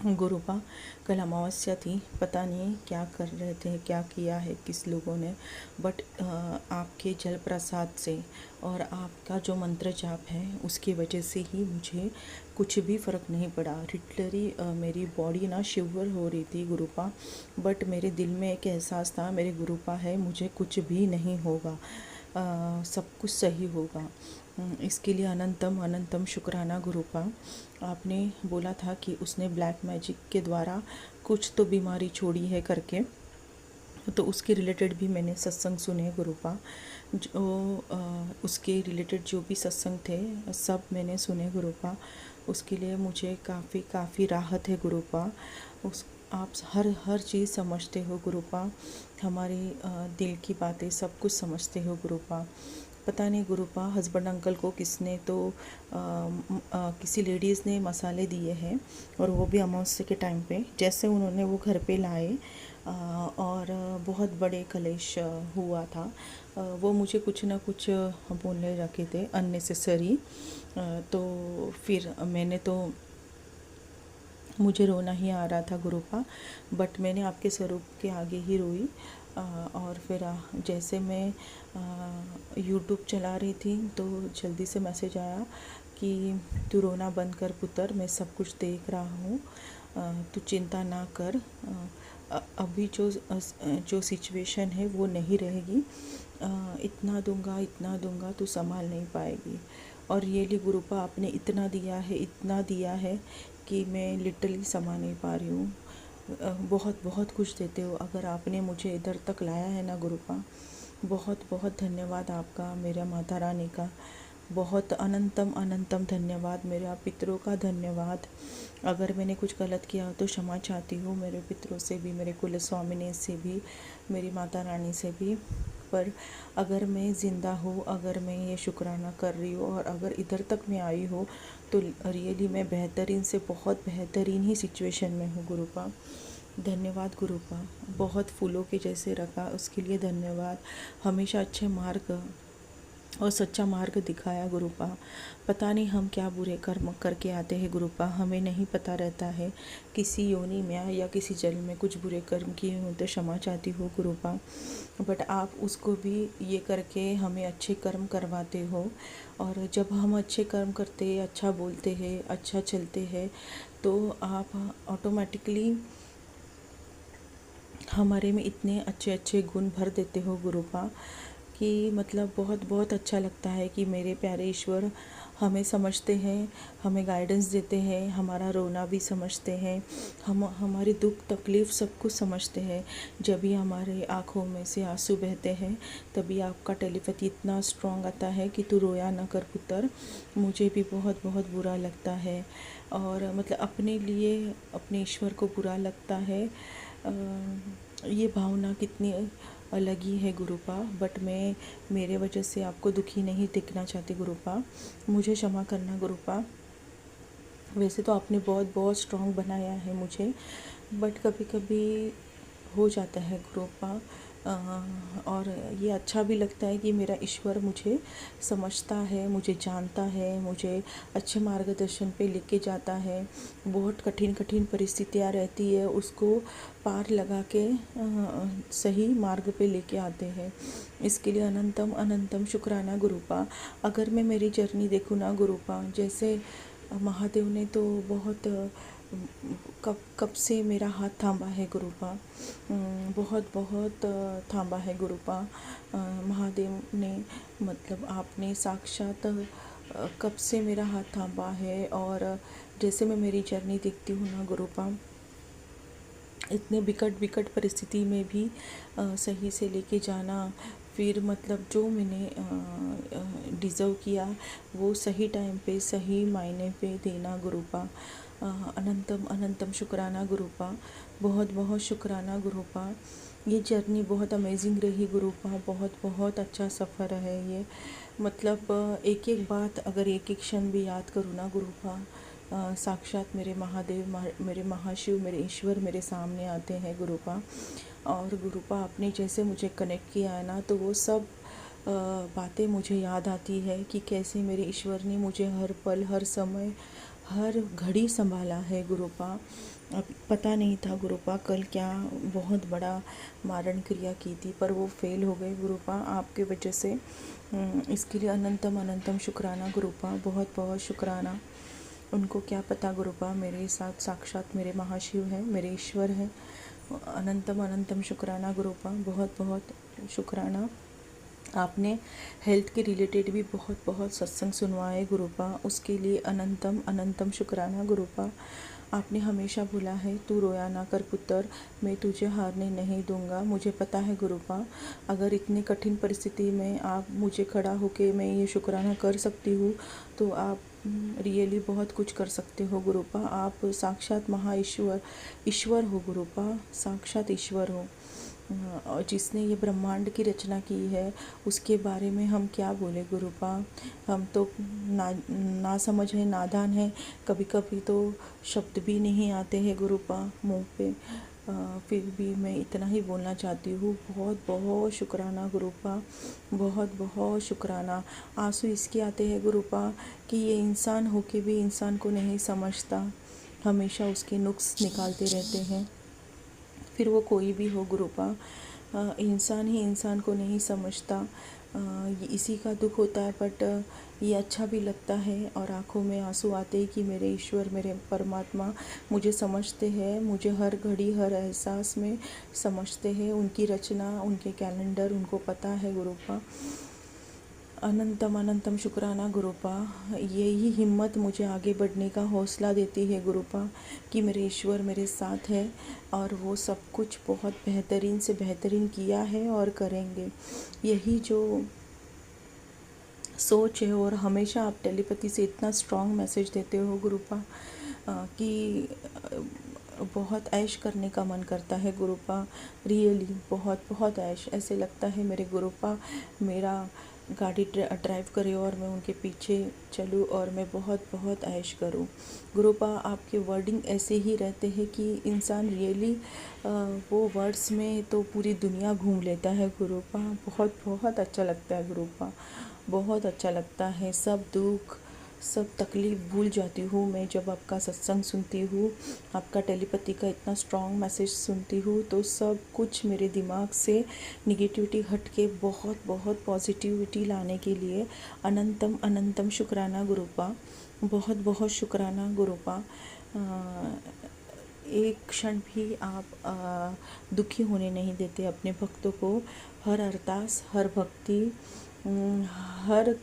गुरुपा कल अमावस्या थी, पता नहीं क्या कर रहे थे, क्या किया है किस लोगों ने, बट आपके जल प्रसाद से और आपका जो मंत्र जाप है उसकी वजह से ही मुझे कुछ भी फ़र्क नहीं पड़ा। लिटरली मेरी बॉडी ना शिवर हो रही थी गुरुपा, बट मेरे दिल में एक एहसास था, मेरे गुरुपा है, मुझे कुछ भी नहीं होगा, सब कुछ सही होगा। इसके लिए अनंतम अनंतम शुक्राना गुरुपा। आपने बोला था कि उसने ब्लैक मैजिक के द्वारा कुछ तो बीमारी छोड़ी है करके, तो उसके रिलेटेड भी मैंने सत्संग सुने गुरुपा। जो उसके रिलेटेड जो भी सत्संग थे सब मैंने सुने गुरुपा। उसके लिए मुझे काफ़ी राहत है गुरुपा। उस आप हर चीज़ समझते हो गुरुपा, हमारे दिल की बातें सब कुछ समझते हो गुरुपा। पता नहीं गुरुपा हस्बैंड अंकल को किसने तो किसी लेडीज़ ने मसाले दिए हैं, और वो भी अमावस्या के टाइम पे, जैसे उन्होंने वो घर पे लाए और बहुत बड़े कलेश हुआ था। वो मुझे कुछ ना कुछ बोलने रखे थे अननेसेसरी, तो फिर मुझे रोना ही आ रहा था गुरुपा, बट मैंने आपके स्वरूप के आगे ही रोई। और फिर जैसे मैं यूट्यूब चला रही थी तो जल्दी से मैसेज आया कि तू रोना बंद कर पुत्र, मैं सब कुछ देख रहा हूँ, तू चिंता ना कर, अभी जो सिचुएशन है वो नहीं रहेगी, इतना दूंगा तू संभाल नहीं पाएगी। और रियली गुरुपा आपने इतना दिया है कि मैं लिटरली संभाल नहीं पा रही हूँ। बहुत कुछ देते हो, अगर आपने मुझे इधर तक लाया है ना गुरुपा, बहुत धन्यवाद आपका, मेरा माता रानी का बहुत अनंतम धन्यवाद, मेरे पितरों का धन्यवाद। अगर मैंने कुछ गलत किया तो क्षमा चाहती हूँ, मेरे पितरों से भी, मेरे कुल स्वामिनी से भी, मेरी माता रानी से भी। पर अगर मैं ज़िंदा हूँ, अगर मैं ये शुक्राना कर रही हूँ और अगर इधर तक मैं आई हूँ, तो रियली मैं बेहतरीन से बहुत बेहतरीन ही सिचुएशन में हूँ गुरुपा। धन्यवाद गुरुपा, बहुत फूलों के जैसे रखा उसके लिए धन्यवाद। हमेशा अच्छे मार्ग और सच्चा मार्ग दिखाया गुरुपा। पता नहीं हम क्या बुरे कर्म करके आते हैं गुरुपा, हमें नहीं पता रहता है। किसी योनि में या किसी जल में कुछ बुरे कर्म किए हों तो क्षमा चाहती हो गुरुपा, बट आप उसको भी ये करके हमें अच्छे कर्म करवाते हो। और जब हम अच्छे कर्म करते हैं, अच्छा बोलते हैं, अच्छा चलते हैं, तो आप ऑटोमेटिकली हमारे में इतने अच्छे गुण भर देते हो गुरुपा कि मतलब बहुत अच्छा लगता है कि मेरे प्यारे ईश्वर हमें समझते हैं, हमें गाइडेंस देते हैं, हमारा रोना भी समझते हैं, हम हमारी दुख तकलीफ़ सब कुछ समझते हैं। जब भी हमारे आँखों में से आंसू बहते हैं तभी आपका टेलीपैथी इतना स्ट्रॉन्ग आता है कि तू रोया न कर पुत्र। मुझे भी बहुत बुरा लगता है, और मतलब अपने लिए अपने ईश्वर को बुरा लगता है। ये भावना कितनी अलग ही है गुरुपा, बट मैं मेरे वजह से आपको दुखी नहीं देखना चाहती गुरुपा, मुझे क्षमा करना गुरुपा। वैसे तो आपने बहुत स्ट्रॉन्ग बनाया है मुझे, बट कभी कभी हो जाता है गुरुपा। और ये अच्छा भी लगता है कि मेरा ईश्वर मुझे समझता है, मुझे जानता है, मुझे अच्छे मार्गदर्शन पे लेके जाता है। बहुत कठिन परिस्थितियाँ रहती है, उसको पार लगा के सही मार्ग पे लेके आते हैं। इसके लिए अनंतम शुक्राना गुरुपा। अगर मैं मेरी जर्नी देखूँ ना गुरुपा, जैसे महादेव ने तो बहुत कब से मेरा हाथ थामा है गुरुपा, बहुत थामा है गुरुपा। महादेव ने मतलब आपने साक्षात कब से मेरा हाथ थामा है। और जैसे मैं मेरी जर्नी देखती हूँ ना गुरुपा, इतने विकट परिस्थिति में भी सही से लेके जाना, फिर मतलब जो मैंने डिज़र्व किया वो सही टाइम पे सही मायने पे देना गुरुपा। अनंतम शुक्राना गुरुपा, बहुत शुक्राना गुरुपा। ये जर्नी बहुत अमेजिंग रही गुरुपा, बहुत अच्छा सफ़र है ये। मतलब एक बात अगर एक क्षण भी याद करूँ ना गुरुपा, साक्षात मेरे महादेव, मेरे महाशिव, मेरे ईश्वर मेरे सामने आते हैं गुरुपा। और गुरुपा आपने जैसे मुझे कनेक्ट किया है ना, तो वो सब बातें मुझे याद आती है कि कैसे मेरे ईश्वर ने मुझे हर पल हर समय हर घड़ी संभाला है गुरुपा। अब पता नहीं था गुरुपा कल क्या बहुत बड़ा मारण क्रिया की थी, पर वो फेल हो गई गुरुपा आपके वजह से। इसके लिए अनंतम अनंतम शुक्राना गुरुपा, बहुत बहुत शुक्राना। उनको क्या पता गुरुपा मेरे साथ साक्षात मेरे महाशिव है, मेरे ईश्वर है। अनंतम अनंतम शुक्राना गुरुपा, बहुत बहुत शुक्राना। आपने हेल्थ के रिलेटेड भी बहुत बहुत सत्संग सुनवाए गुरुपा, उसके लिए अनंतम अनंतम शुक्राना गुरुपा। आपने हमेशा बोला है तू रोया ना कर पुत्र, मैं तुझे हारने नहीं दूंगा। मुझे पता है गुरुपा, अगर इतनी कठिन परिस्थिति में आप मुझे खड़ा होके मैं ये शुक्राना कर सकती हूँ तो आप रियली बहुत कुछ कर सकते हो गुरुपा। आप साक्षात ईश्वर हो गुरुपा, साक्षात ईश्वर हो। और जिसने ये ब्रह्मांड की रचना की है उसके बारे में हम क्या बोले गुरुपा। हम तो ना समझ है, नादान है, कभी कभी तो शब्द भी नहीं आते हैं गुरुपा मुंह पे। फिर भी मैं इतना ही बोलना चाहती हूँ, बहुत बहुत शुक्राना गुरुपा, बहुत बहुत शुक्राना। आंसू इसके आते हैं गुरुपा कि ये इंसान होके भी इंसान को नहीं समझता, हमेशा उसके नुक्स निकालते रहते हैं। फिर वो कोई भी हो गुरुपा, इंसान ही इंसान को नहीं समझता। ये इसी का दुख होता है, बट ये अच्छा भी लगता है और आँखों में आंसू आते ही कि मेरे ईश्वर, मेरे परमात्मा मुझे समझते हैं, मुझे हर घड़ी हर एहसास में समझते हैं। उनकी रचना, उनके कैलेंडर उनको पता है गुरुपा। अनंतम अनंतम शुक्राना गुरुपा। यही हिम्मत मुझे आगे बढ़ने का हौसला देती है गुरुपा कि मेरे ईश्वर मेरे साथ है और वो सब कुछ बहुत बेहतरीन से बेहतरीन किया है और करेंगे। यही जो सोच है, और हमेशा आप टेलीपैथी से इतना स्ट्रॉन्ग मैसेज देते हो गुरुपा कि बहुत ऐश करने का मन करता है गुरुपा, रियली बहुत बहुत ऐश। ऐसे लगता है मेरे गुरुपा मेरा गाड़ी ड्राइव करे और मैं उनके पीछे चलूँ और मैं बहुत बहुत ऐश करूँ गुरुपा। आपके वर्डिंग ऐसे ही रहते हैं कि इंसान रियली वो वर्ड्स में तो पूरी दुनिया घूम लेता है गुरुपा। बहुत बहुत अच्छा लगता है गुरुपा, बहुत अच्छा लगता है। सब दुख सब तकलीफ़ भूल जाती हूँ मैं जब आपका सत्संग सुनती हूँ, आपका टेलीपैथी का इतना स्ट्रॉन्ग मैसेज सुनती हूँ तो सब कुछ मेरे दिमाग से निगेटिविटी हट के बहुत बहुत पॉजिटिविटी लाने के लिए अनंतम अनंतम शुक्राना गुरुपा, बहुत बहुत शुक्राना गुरुपा। एक क्षण भी आप दुखी होने नहीं देते अपने भक्तों को। हर अरदास, हर भक्ति, हर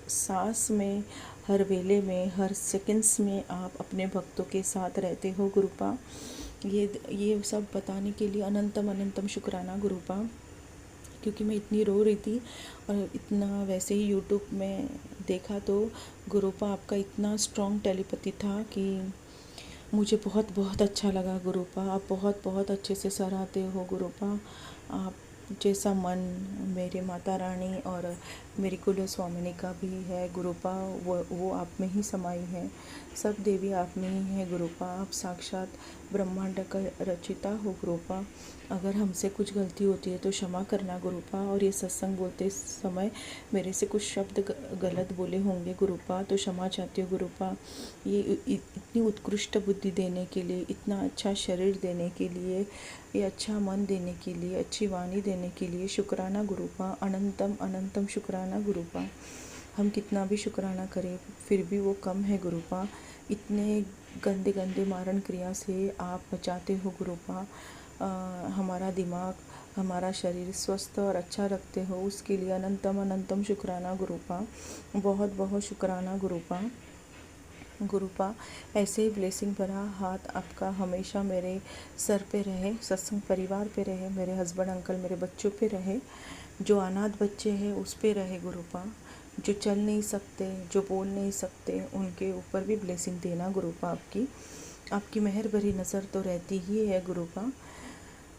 सांस में, हर वेले में, हर सेकंड्स में आप अपने भक्तों के साथ रहते हो गुरुपा। ये सब बताने के लिए अनंतम अनंतम शुक्राना गुरुपा, क्योंकि मैं इतनी रो रही थी और इतना वैसे ही यूट्यूब में देखा तो गुरुपा आपका इतना स्ट्रॉन्ग टेलीपैथी था कि मुझे बहुत बहुत अच्छा लगा गुरुपा। आप बहुत बहुत अच्छे से सराहते हो गुरुपा। आप जैसा मन मेरे माता रानी और मेरी कुल स्वामिनी का भी है गुरुपा, वो आप में ही समाई है। सब देवी आप में ही है गुरुपा। आप साक्षात ब्रह्मांड का रचिता हो गुरुपा। अगर हमसे कुछ गलती होती है तो क्षमा करना गुरुपा। और ये सत्संग बोलते समय मेरे से कुछ शब्द गलत बोले होंगे गुरुपा तो क्षमा चाहती हूँ गुरुपा। ये इतनी उत्कृष्ट बुद्धि देने के लिए, इतना अच्छा शरीर देने के लिए, ये अच्छा मन देने के लिए, अच्छी वाणी देने के लिए शुक्राना गुरुपा, अनंतम अनंतम शुक्राना गुरुपा। हम कितना भी शुक्राना करें फिर भी वो कम है गुरुपा। इतने गंदे गंदे मारण क्रिया से आप बचाते हो गुरुपा। हमारा दिमाग, हमारा शरीर स्वस्थ और अच्छा रखते हो, उसके लिए अनंतम अनंतम शुक्राना गुरुपा, बहुत बहुत शुक्राना गुरुपा। गुरुपा ऐसे ही ब्लेसिंग भरा हाथ आपका हमेशा मेरे सर पे रहे, सत्संग परिवार पे रहे, मेरे हस्बैंड अंकल, मेरे बच्चों पे रहे, जो अनाथ बच्चे हैं उस पे रहे गुरुपा, जो चल नहीं सकते, जो बोल नहीं सकते, उनके ऊपर भी ब्लेसिंग देना गुरुपा। आपकी मेहर भरी नज़र तो रहती ही है गुरुपा।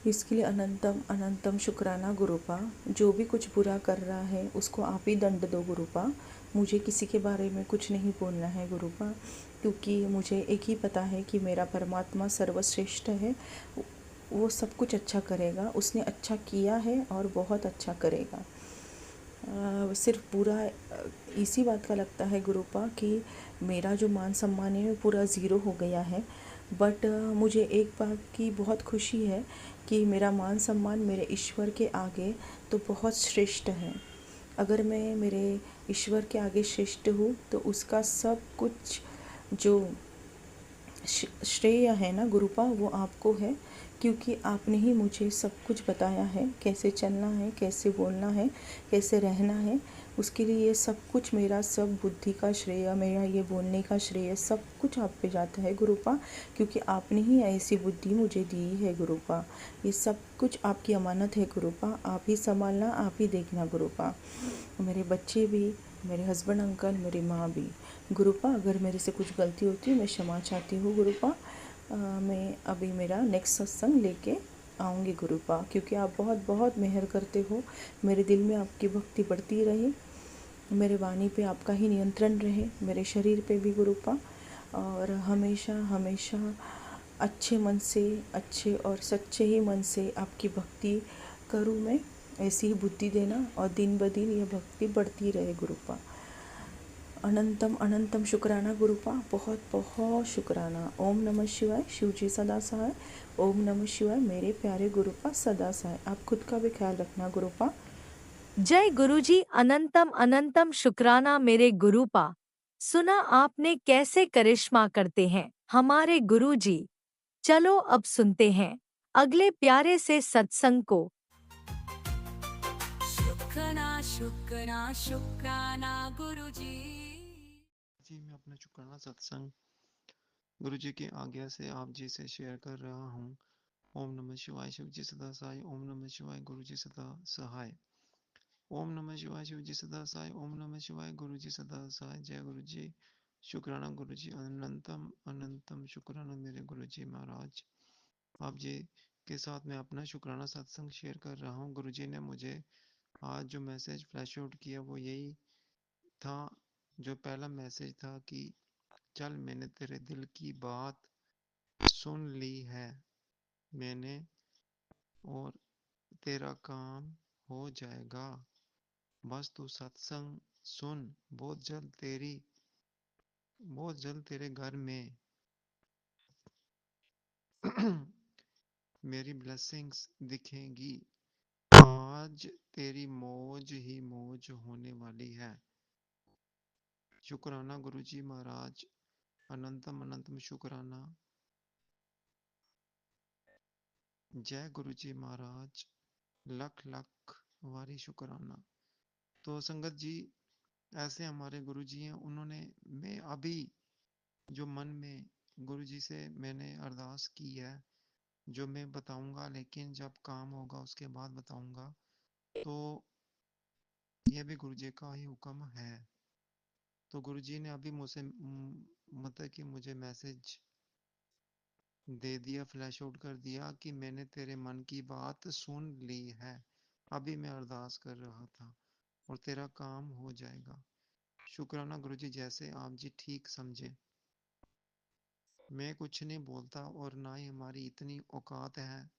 इसके लिए अनंतम अनंतम शुक्राना गुरुपा। जो भी कुछ बुरा कर रहा है उसको आप ही दंड दो गुरुपा। मुझे किसी के बारे में कुछ नहीं बोलना है गुरुपा, क्योंकि मुझे एक ही पता है कि मेरा परमात्मा सर्वश्रेष्ठ है। वो सब कुछ अच्छा करेगा, उसने अच्छा किया है और बहुत अच्छा करेगा। सिर्फ बुरा इसी बात का लगता है गुरुपा कि मेरा जो मान सम्मान है वो पूरा ज़ीरो हो गया है। बट मुझे एक बात की बहुत खुशी है कि मेरा मान सम्मान मेरे ईश्वर के आगे तो बहुत श्रेष्ठ है। अगर मैं मेरे ईश्वर के आगे श्रेष्ठ हूँ तो उसका सब कुछ जो श्रेय है ना गुरुपा, वो आपको है, क्योंकि आपने ही मुझे सब कुछ बताया है, कैसे चलना है, कैसे बोलना है, कैसे रहना है। उसके लिए ये सब कुछ, मेरा सब बुद्धि का श्रेय, मेरा ये बोलने का श्रेय सब कुछ आप पे जाता है गुरुपा, क्योंकि आपने ही ऐसी बुद्धि मुझे दी है गुरुपा। ये सब कुछ आपकी अमानत है गुरुपा, आप ही संभालना, आप ही देखना गुरुपा। मेरे बच्चे भी, मेरे हस्बैंड अंकल, मेरी माँ भी गुरुपा। अगर मेरे से कुछ गलती होती है मैं क्षमा चाहती हूँ गुरुपा। मैं अभी मेरा नेक्स्ट सत्संग लेके आऊँगी गुरुपा, क्योंकि आप बहुत बहुत मेहर करते हो। मेरे दिल में आपकी भक्ति बढ़ती रहे, मेरे वाणी पे आपका ही नियंत्रण रहे, मेरे शरीर पे भी गुरुपा। और हमेशा हमेशा अच्छे मन से, अच्छे और सच्चे ही मन से आपकी भक्ति करूँ मैं। ऐसी ही बुद्धि देना और दिन ब दिन ये भक्ति बढ़ती रहे गुरुपा। अनंतम अनंतम शुक्राना गुरुपा, बहुत बहुत शुक्राना। ओम नमः शिवाय, शिव जी सदा सहाय। ओम नमः शिवाय मेरे प्यारे गुरुपा, सदा सहाय। आप खुद का भी ख्याल रखना गुरुपा। जय गुरुजी, अनंतम अनंतम शुक्राना मेरे गुरुपा। सुना आपने कैसे करिश्मा करते हैं हमारे गुरुजी। चलो अब सुनते हैं अगले प्यारे से सत्संग को। शुक्राना शुक्राना शुक्राना गुरुजी। जी मैं अपना शुक्राना सत्संग गुरु जी की आज्ञा से आप जी से शेयर कर रहा हूँ। ओम नमः शिवाय, शिव जी सदा सहाय। ओम नमः शिवाय, गुरु जी सदा सहाय। ओम नमः शिवाय, शिव जी सदा सहाय। ओम नमः शिवाय, गुरु जी सदा सहाय। जय गुरु जी। शुक्राना गुरु जी, अनंतम अनंतम शुक्राना मेरे गुरु जी महाराज। आप जी के साथ मैं अपना शुक्राना सत्संग शेयर कर रहा हूँ। गुरु जी ने मुझे आज जो मैसेज फ्लैश आउट किया वो यही था। जो पहला मैसेज था कि चल मैंने तेरे दिल की बात सुन ली है मैंने, और तेरा काम हो जाएगा। बस तू सत्संग सुन, बहुत जल्द तेरे घर में मेरी ब्लेसिंग्स दिखेंगी। आज तेरी मौज ही मौज होने वाली है। शुक्राना गुरु जी महाराज, अनंतम अनंतम शुक्राना। जय गुरु जी महाराज, लख लख वारी शुक्राना। तो संगत जी, ऐसे हमारे गुरु जी हैं। उन्होंने, मैं अभी जो मन में गुरु जी से मैंने अरदास की है, जो मैं बताऊंगा, लेकिन जब काम होगा उसके बाद बताऊंगा। तो ये भी गुरु जी का ही हुक्म है। तो गुरु जी ने अभी मुझसे मतलब कि मुझे मैसेज दे दिया, फ्लैश आउट कर दिया कि मैंने तेरे मन की बात सुन ली है। अभी मैं अरदास कर रहा था और तेरा काम हो जाएगा। शुक्राना गुरु जी, जैसे आप जी ठीक समझे। मैं कुछ नहीं बोलता और ना ही हमारी इतनी औकात है,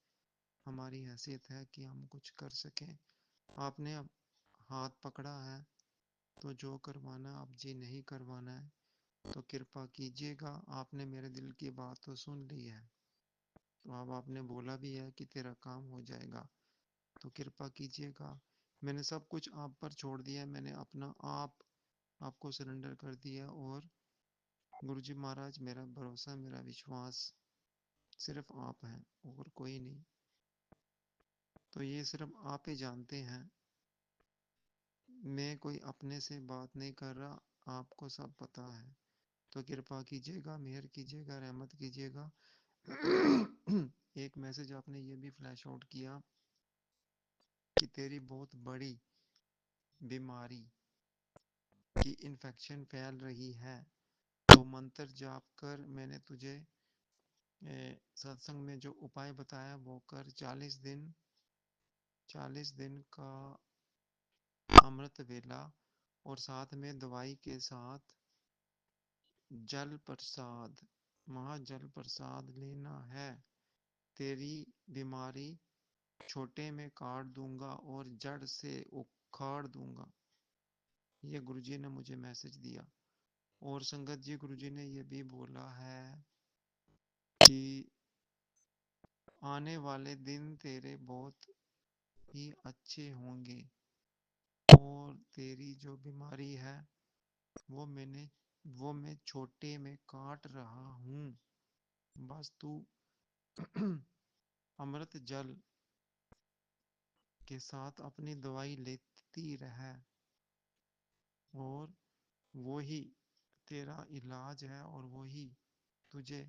हमारी हैसियत है कि हम कुछ कर सकें। आपने अब हाथ पकड़ा है तो जो करवाना आप जी नहीं करवाना है तो कृपा कीजिएगा। आपने मेरे दिल की बात तो सुन ली है, तो अब आपने बोला भी है कि तेरा काम हो जाएगा, तो कृपा कीजिएगा। मैंने सब कुछ आप पर छोड़ दिया है। मैंने अपना आप आपको सरेंडर कर दिया। और गुरु जी महाराज, मेरा भरोसा, मेरा विश्वास सिर्फ आप हैं और कोई नहीं। तो ये सिर्फ आप ही जानते हैं। मैं कोई अपने से बात नहीं कर रहा, आपको सब पता है। तो कृपा कीजिएगा, मेहर कीजिएगा, रहमत कीजिएगा। एक मैसेज आपने ये भी फ्लैश आउट किया कि तेरी बहुत बड़ी बीमारी की इन्फेक्शन फैल रही है, तो मंत्र जाप कर। मैंने तुझे सत्संग में जो उपाय बताया वो कर। 40 दिन का अमृत वेला, और साथ में दवाई के साथ जल प्रसाद, महाजल प्रसाद लेना है। तेरी बीमारी छोटे में काट दूंगा और जड़ से उखाड़ दूंगा। ये गुरुजी ने मुझे मैसेज दिया। और संगत जी, गुरुजी ने ये भी बोला है कि आने वाले दिन तेरे बहुत ही अच्छे होंगे और तेरी जो बीमारी है वो मैं छोटे में काट रहा हूँ। बस तू अमृत जल के साथ अपनी दवाई लेती रह और वो ही तेरा इलाज है और वो ही तुझे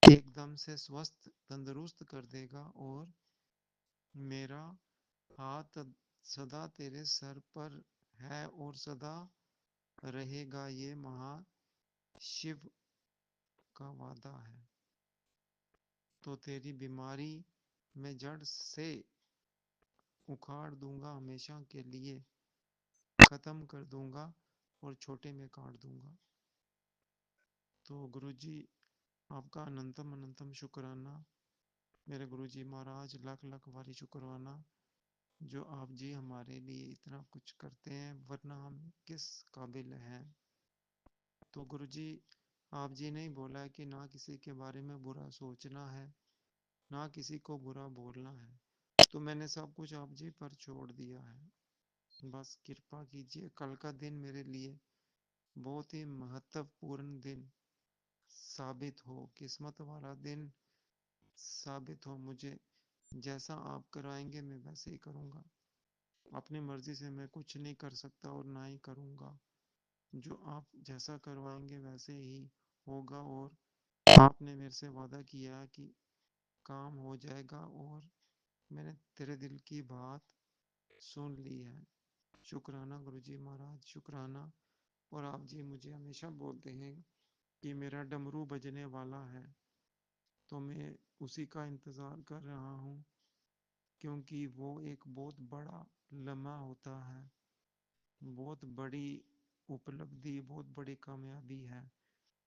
एकदम से स्वस्थ तंदुरुस्त कर देगा। और मेरा हाथ सदा तेरे सर पर है और सदा रहेगा, ये महाशिव का वादा है। तो तेरी बीमारी मैं जड़ से उखाड़ दूंगा, हमेशा के लिए खत्म कर दूंगा और छोटे में काट दूंगा। तो गुरुजी, आपका अनंतम अनंतम शुक्राना। मेरे गुरुजी महाराज, लाख लाख वारी शुक्राना जो आप जी हमारे लिए इतना कुछ करते हैं, वरना हम किस काबिल हैं। तो गुरुजी, आप जी ने ही बोला है कि ना किसी के बारे में बुरा सोचना है, ना किसी को बुरा बोलना है। तो मैंने सब कुछ आप जी पर छोड़ दिया है। बस कृपा कीजिए, कल का दिन मेरे लिए बहुत ही महत्वपूर्ण दिन साबित हो, किस्मत वाला दिन साबित हो। मुझे जैसा आप कराएंगे मैं वैसे ही करूँगा। अपनी मर्जी से मैं कुछ नहीं कर सकता और ना ही करूँगा। जो आप जैसा करवाएंगे वैसे ही होगा। और आपने मेरे से वादा किया है कि काम हो जाएगा और मैंने तेरे दिल की बात सुन ली है। शुक्राना गुरुजी महाराज, शुक्राना। और आप जी मुझे हमेशा बोलते हैं कि मेरा डमरू बजने वाला है, तो मैं उसी का इंतज़ार कर रहा हूँ, क्योंकि वो एक बहुत बड़ा लम्हा होता है, बहुत बड़ी उपलब्धि, बहुत बड़ी कामयाबी है।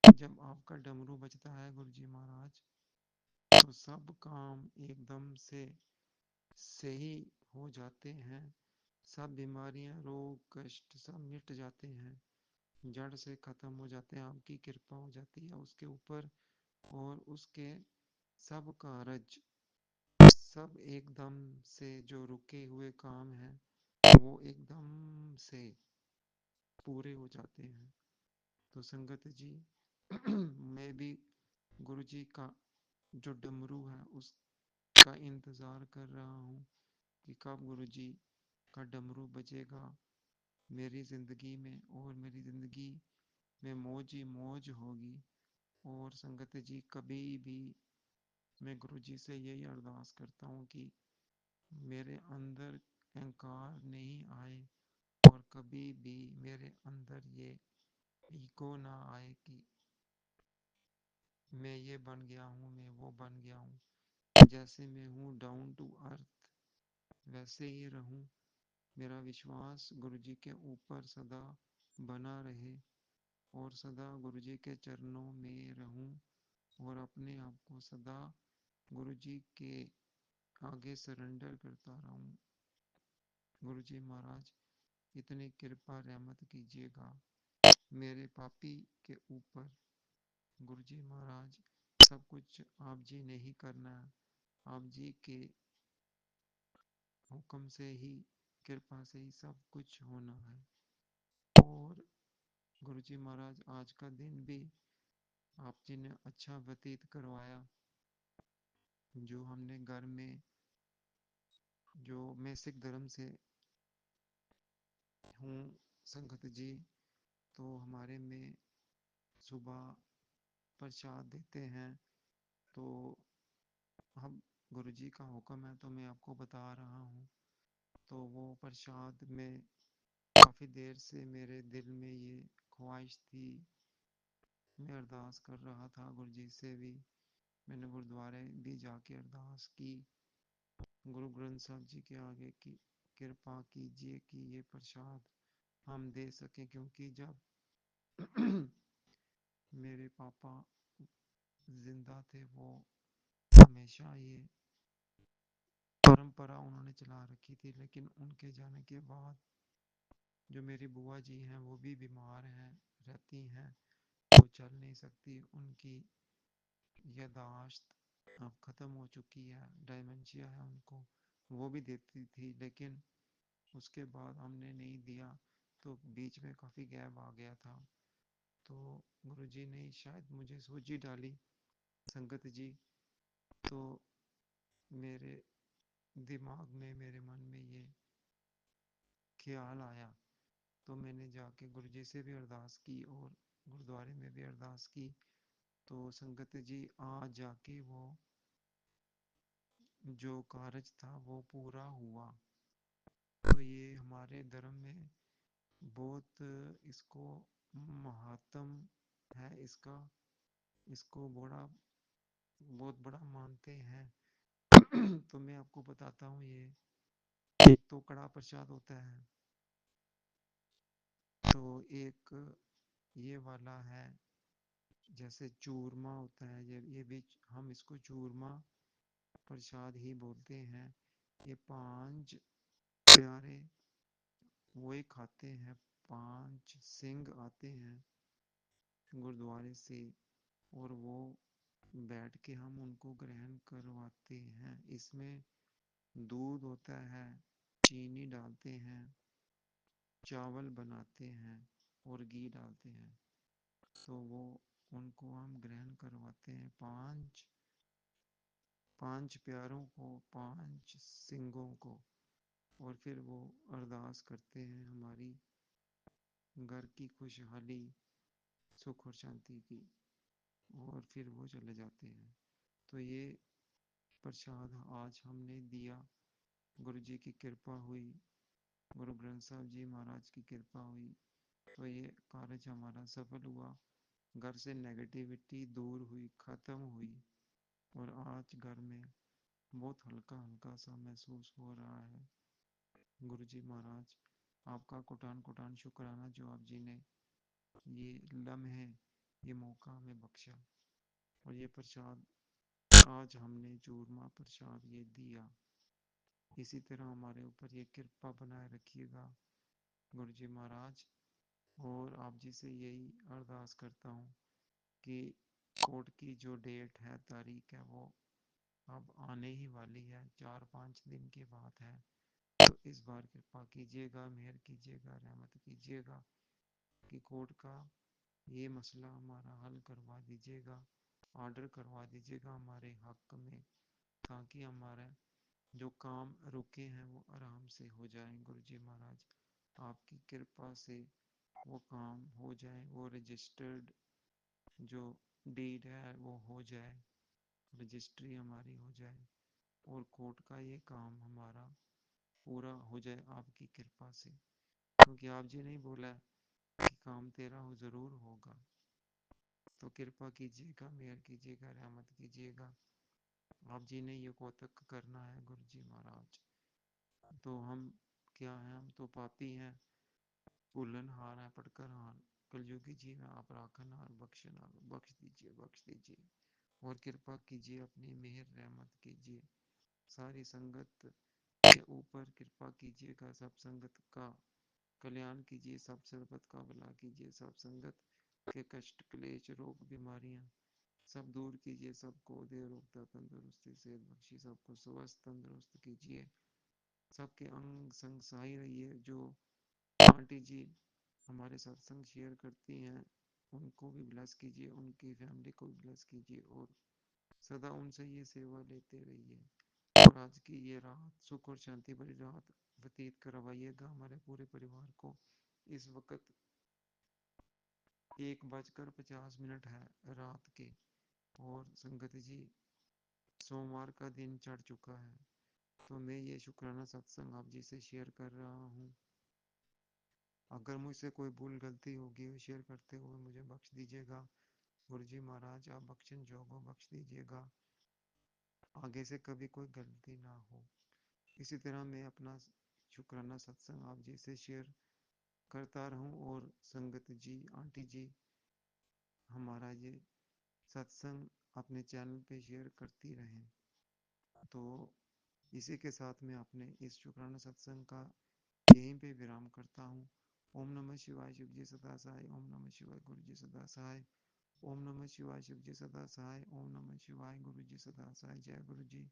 जब आपका डमरू बजता है गुरुजी महाराज, तो सब काम एकदम से सही हो जाते हैं। सब बीमारियां, रोग, कष्ट सब मिट जाते हैं, जड़ से खत्म हो जाते हैं। आपकी कृपा हो जाती है उसके ऊपर और उसके सब कारज, सब एकदम से जो रुके हुए काम हैं वो एकदम से पूरे हो जाते हैं। तो संगत जी, मैं भी गुरु जी का जो डमरू है उसका इंतज़ार कर रहा हूँ कि कब गुरु जी का डमरू बजेगा मेरी ज़िंदगी में, और मेरी ज़िंदगी में मौज ही मौज होगी। और संगत जी, कभी भी मैं गुरु जी से यही अरदास करता हूँ कि मेरे अंदर अहंकार नहीं आए और कभी भी मेरे अंदर ये ईगो ना आए कि मैं ये बन गया हूँ, मैं वो बन गया हूँ। जैसे मैं हूँ डाउन टू अर्थ वैसे ही रहूँ। मेरा विश्वास गुरुजी के ऊपर सदा बना रहे और सदा गुरुजी के चरणों में रहूँ और अपने आप को सदा गुरुजी के आगे सरेंडर करता रहूँ। गुरुजी महाराज, इतनी कृपा रहमत कीजिएगा मेरे पापी के ऊपर। गुरुजी महाराज, सब कुछ आप जी ने ही करना है, आप जी के हुक्म से ही, कृपा से ही सब कुछ होना है। और गुरुजी महाराज, आज का दिन भी आप जी ने अच्छा व्यतीत करवाया। जो हमने घर में, जो मैं सिख धर्म से हूँ संगत जी, तो हमारे में सुबह प्रसाद देते हैं। तो हम, गुरुजी का हुक्म है तो मैं आपको बता रहा हूँ। तो वो प्रसाद में काफ़ी देर से मेरे दिल में ये ख्वाहिश थी, मैं अरदास कर रहा था गुरुजी से भी। मैंने गुरुद्वारे भी जाके अरदास की, गुरु ग्रंथ साहब जी के आगे की कृपा कीजिए कि ये प्रसाद हम दे सकें, क्योंकि जब मेरे पापा जिंदा थे वो हमेशा ये परंपरा उन्होंने चला रखी थी, लेकिन उनके जाने के बाद जो मेरी बुआ जी हैं वो भी बीमार हैं, रहती हैं, वो चल नहीं सकती, उनकी यादाश्त अब ख़त्म हो चुकी है, डायमेंशिया है उनको। वो भी देती थी लेकिन उसके बाद हमने नहीं दिया, तो बीच में काफ़ी गैप आ गया था। तो गुरुजी ने शायद मुझे सूजी डाली, संगत जी। तो मेरे दिमाग में, मेरे मन में ये ख्याल आया, तो मैंने जाके गुरुजी से भी अरदास की और गुरुद्वारे में भी अरदास की। तो संगत जी आज जाके वो जो कार्य था वो पूरा हुआ। तो ये हमारे धर्म में बहुत इसको महात्म है इसका, इसको बड़ा, बहुत बड़ा मानते हैं। तो मैं आपको बताता हूँ, ये एक तो कड़ा प्रसाद होता है, तो एक ये वाला है, जैसे चूरमा होता है, ये भी हम इसको चूरमा प्रसाद ही बोलते हैं। ये 5 प्यारे वही खाते हैं, 5 सिंह आते हैं गुरुद्वारे से, और वो बैठ के हम उनको ग्रहण करवाते हैं। इसमें दूध होता है, चीनी डालते हैं, चावल बनाते हैं और घी डालते हैं। तो वो उनको हम ग्रहण करवाते हैं, 5 प्यारों को, 5 सिंगों को। और फिर वो अरदास करते हैं हमारी घर की खुशहाली, सुख और शांति की, और फिर वो चले जाते हैं। तो ये प्रसाद आज हमने दिया, गुरु जी की कृपा हुई, गुरु ग्रंथ साहब जी महाराज की कृपा हुई, तो ये कार्य हमारा सफल हुआ। घर से नेगेटिविटी दूर हुई, खत्म हुई, और आज घर में बहुत हल्का हल्का सा महसूस हो रहा है। गुरु जी महाराज, आपका कोटान कोटान शुक्राना जो आप जी ने ये लम्हे, ये मौका हमें बख्शा, और ये प्रसाद आज हमने चूरमा प्रसाद ये दिया। इसी तरह हमारे ऊपर ये कृपा बनाए रखिएगा गुरु जी महाराज। और आप जी से यही अरदास करता हूँ कि कोर्ट की जो डेट है, तारीख है, वो अब आने ही वाली है, 4-5 दिन की बात है। तो इस बार कृपा कीजिएगा, मेहर कीजिएगा, रहमत कीजिएगा कि कोर्ट का ये मसला हमारा हल करवा दीजिएगा, ऑर्डर करवा दीजिएगा हमारे हक में, ताकि हमारा जो काम रुके हैं वो आराम से हो जाएं। गुरु जी महाराज, आपकी कृपा से वो काम हो जाए, वो रजिस्टर्ड जो डीड है वो हो जाए, रजिस्ट्री हमारी हो जाए, और कोर्ट का ये काम हमारा पूरा हो जाए आपकी कृपा से, क्योंकि आप जी ने बोला है कि काम तेरा हो जरूर होगा। तो कृपा कीजिएगा, मेहर कीजिएगा, रहमत कीजिएगा, आप जी ने ये कौतक करना है गुरु जी महाराज। तो हम क्या हैं, हम तो पापी हैं, भूलन हार है, पटकर हार, कलयुगी जी में आप राखन हार, बख्शन हार, बख्श दीजिए, बख्श दीजिए, और कृपा कीजिए, अपनी मेहर रहमत कीजिए, सारी संगत के ऊपर कृपा कीजिएगा, सब संगत का कल्याण कीजिए, सब संगत का भला कीजिए, सब संगत के कष्ट क्लेश रोग बीमारियां सब दूर कीजिए, सबको दे रोगता तंदुरुस्ती सेहत बख्शी, सबको स्वस्थ तंदुरुस्त कीजिए, सबके अंग संग सहाय रहिए। जो आंटी जी हमारे सत्संग शेयर करती हैं उनको भी ब्लेस कीजिए, उनकी फैमिली को भी ब्लेस कीजिए, और सदा उनसे ये सेवा लेते रहिए, और आज की ये रात सुख और शांति भरी रात व्यतीत करवाइएगा हमारे पूरे परिवार को। इस वक्त 1:50 है रात के, और संगत जी सोमवार का दिन चढ़ चुका है, तो मैं ये शुक्राना सत्संग आप जी से शेयर कर रहा हूँ। अगर मुझसे कोई भूल गलती होगी शेयर करते हुए मुझे बख्श दीजिएगा। गुरु जी महाराज, आप बख्शन जोगो बख्श दीजिएगा, आगे से कभी कोई गलती ना हो। इसी तरह मैं अपना शुक्राना सत्संग आप जी से शेयर करता रहूं, और संगत जी, आंटी जी हमारा ये सत्संग अपने चैनल पे शेयर करती रहें। तो इसी के साथ मैं अपने इस शुक्राना सत्संग का यहीं पे विराम करता हूँ। ओम नमः शिवाय शिव जी सदा सहाय। ओम नमः शिवाय गुरु जी सदा सहाय। ओम नमः शिवाय शिव जी सदा सहाय। ओम नमः शिवाय गुरु जी सदा सहाय। जय गुरु जी।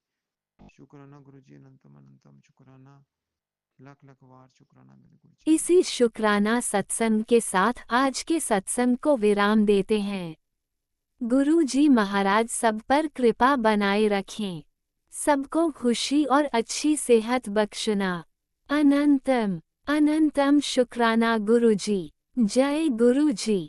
शुक्राना गुरु जी, अनंतम अनंतम शुक्राना, लाख लाख वार शुक्राना मेरे गुरु जी। इसी शुक्राना सत्संग के साथ आज के सत्संग को विराम देते हैं। गुरु जी महाराज सब पर कृपा बनाए रखें, सबको खुशी और अच्छी सेहत बख्शना। अनंतम अनंतम शुक्राना गुरु जी। जय गुरु जी।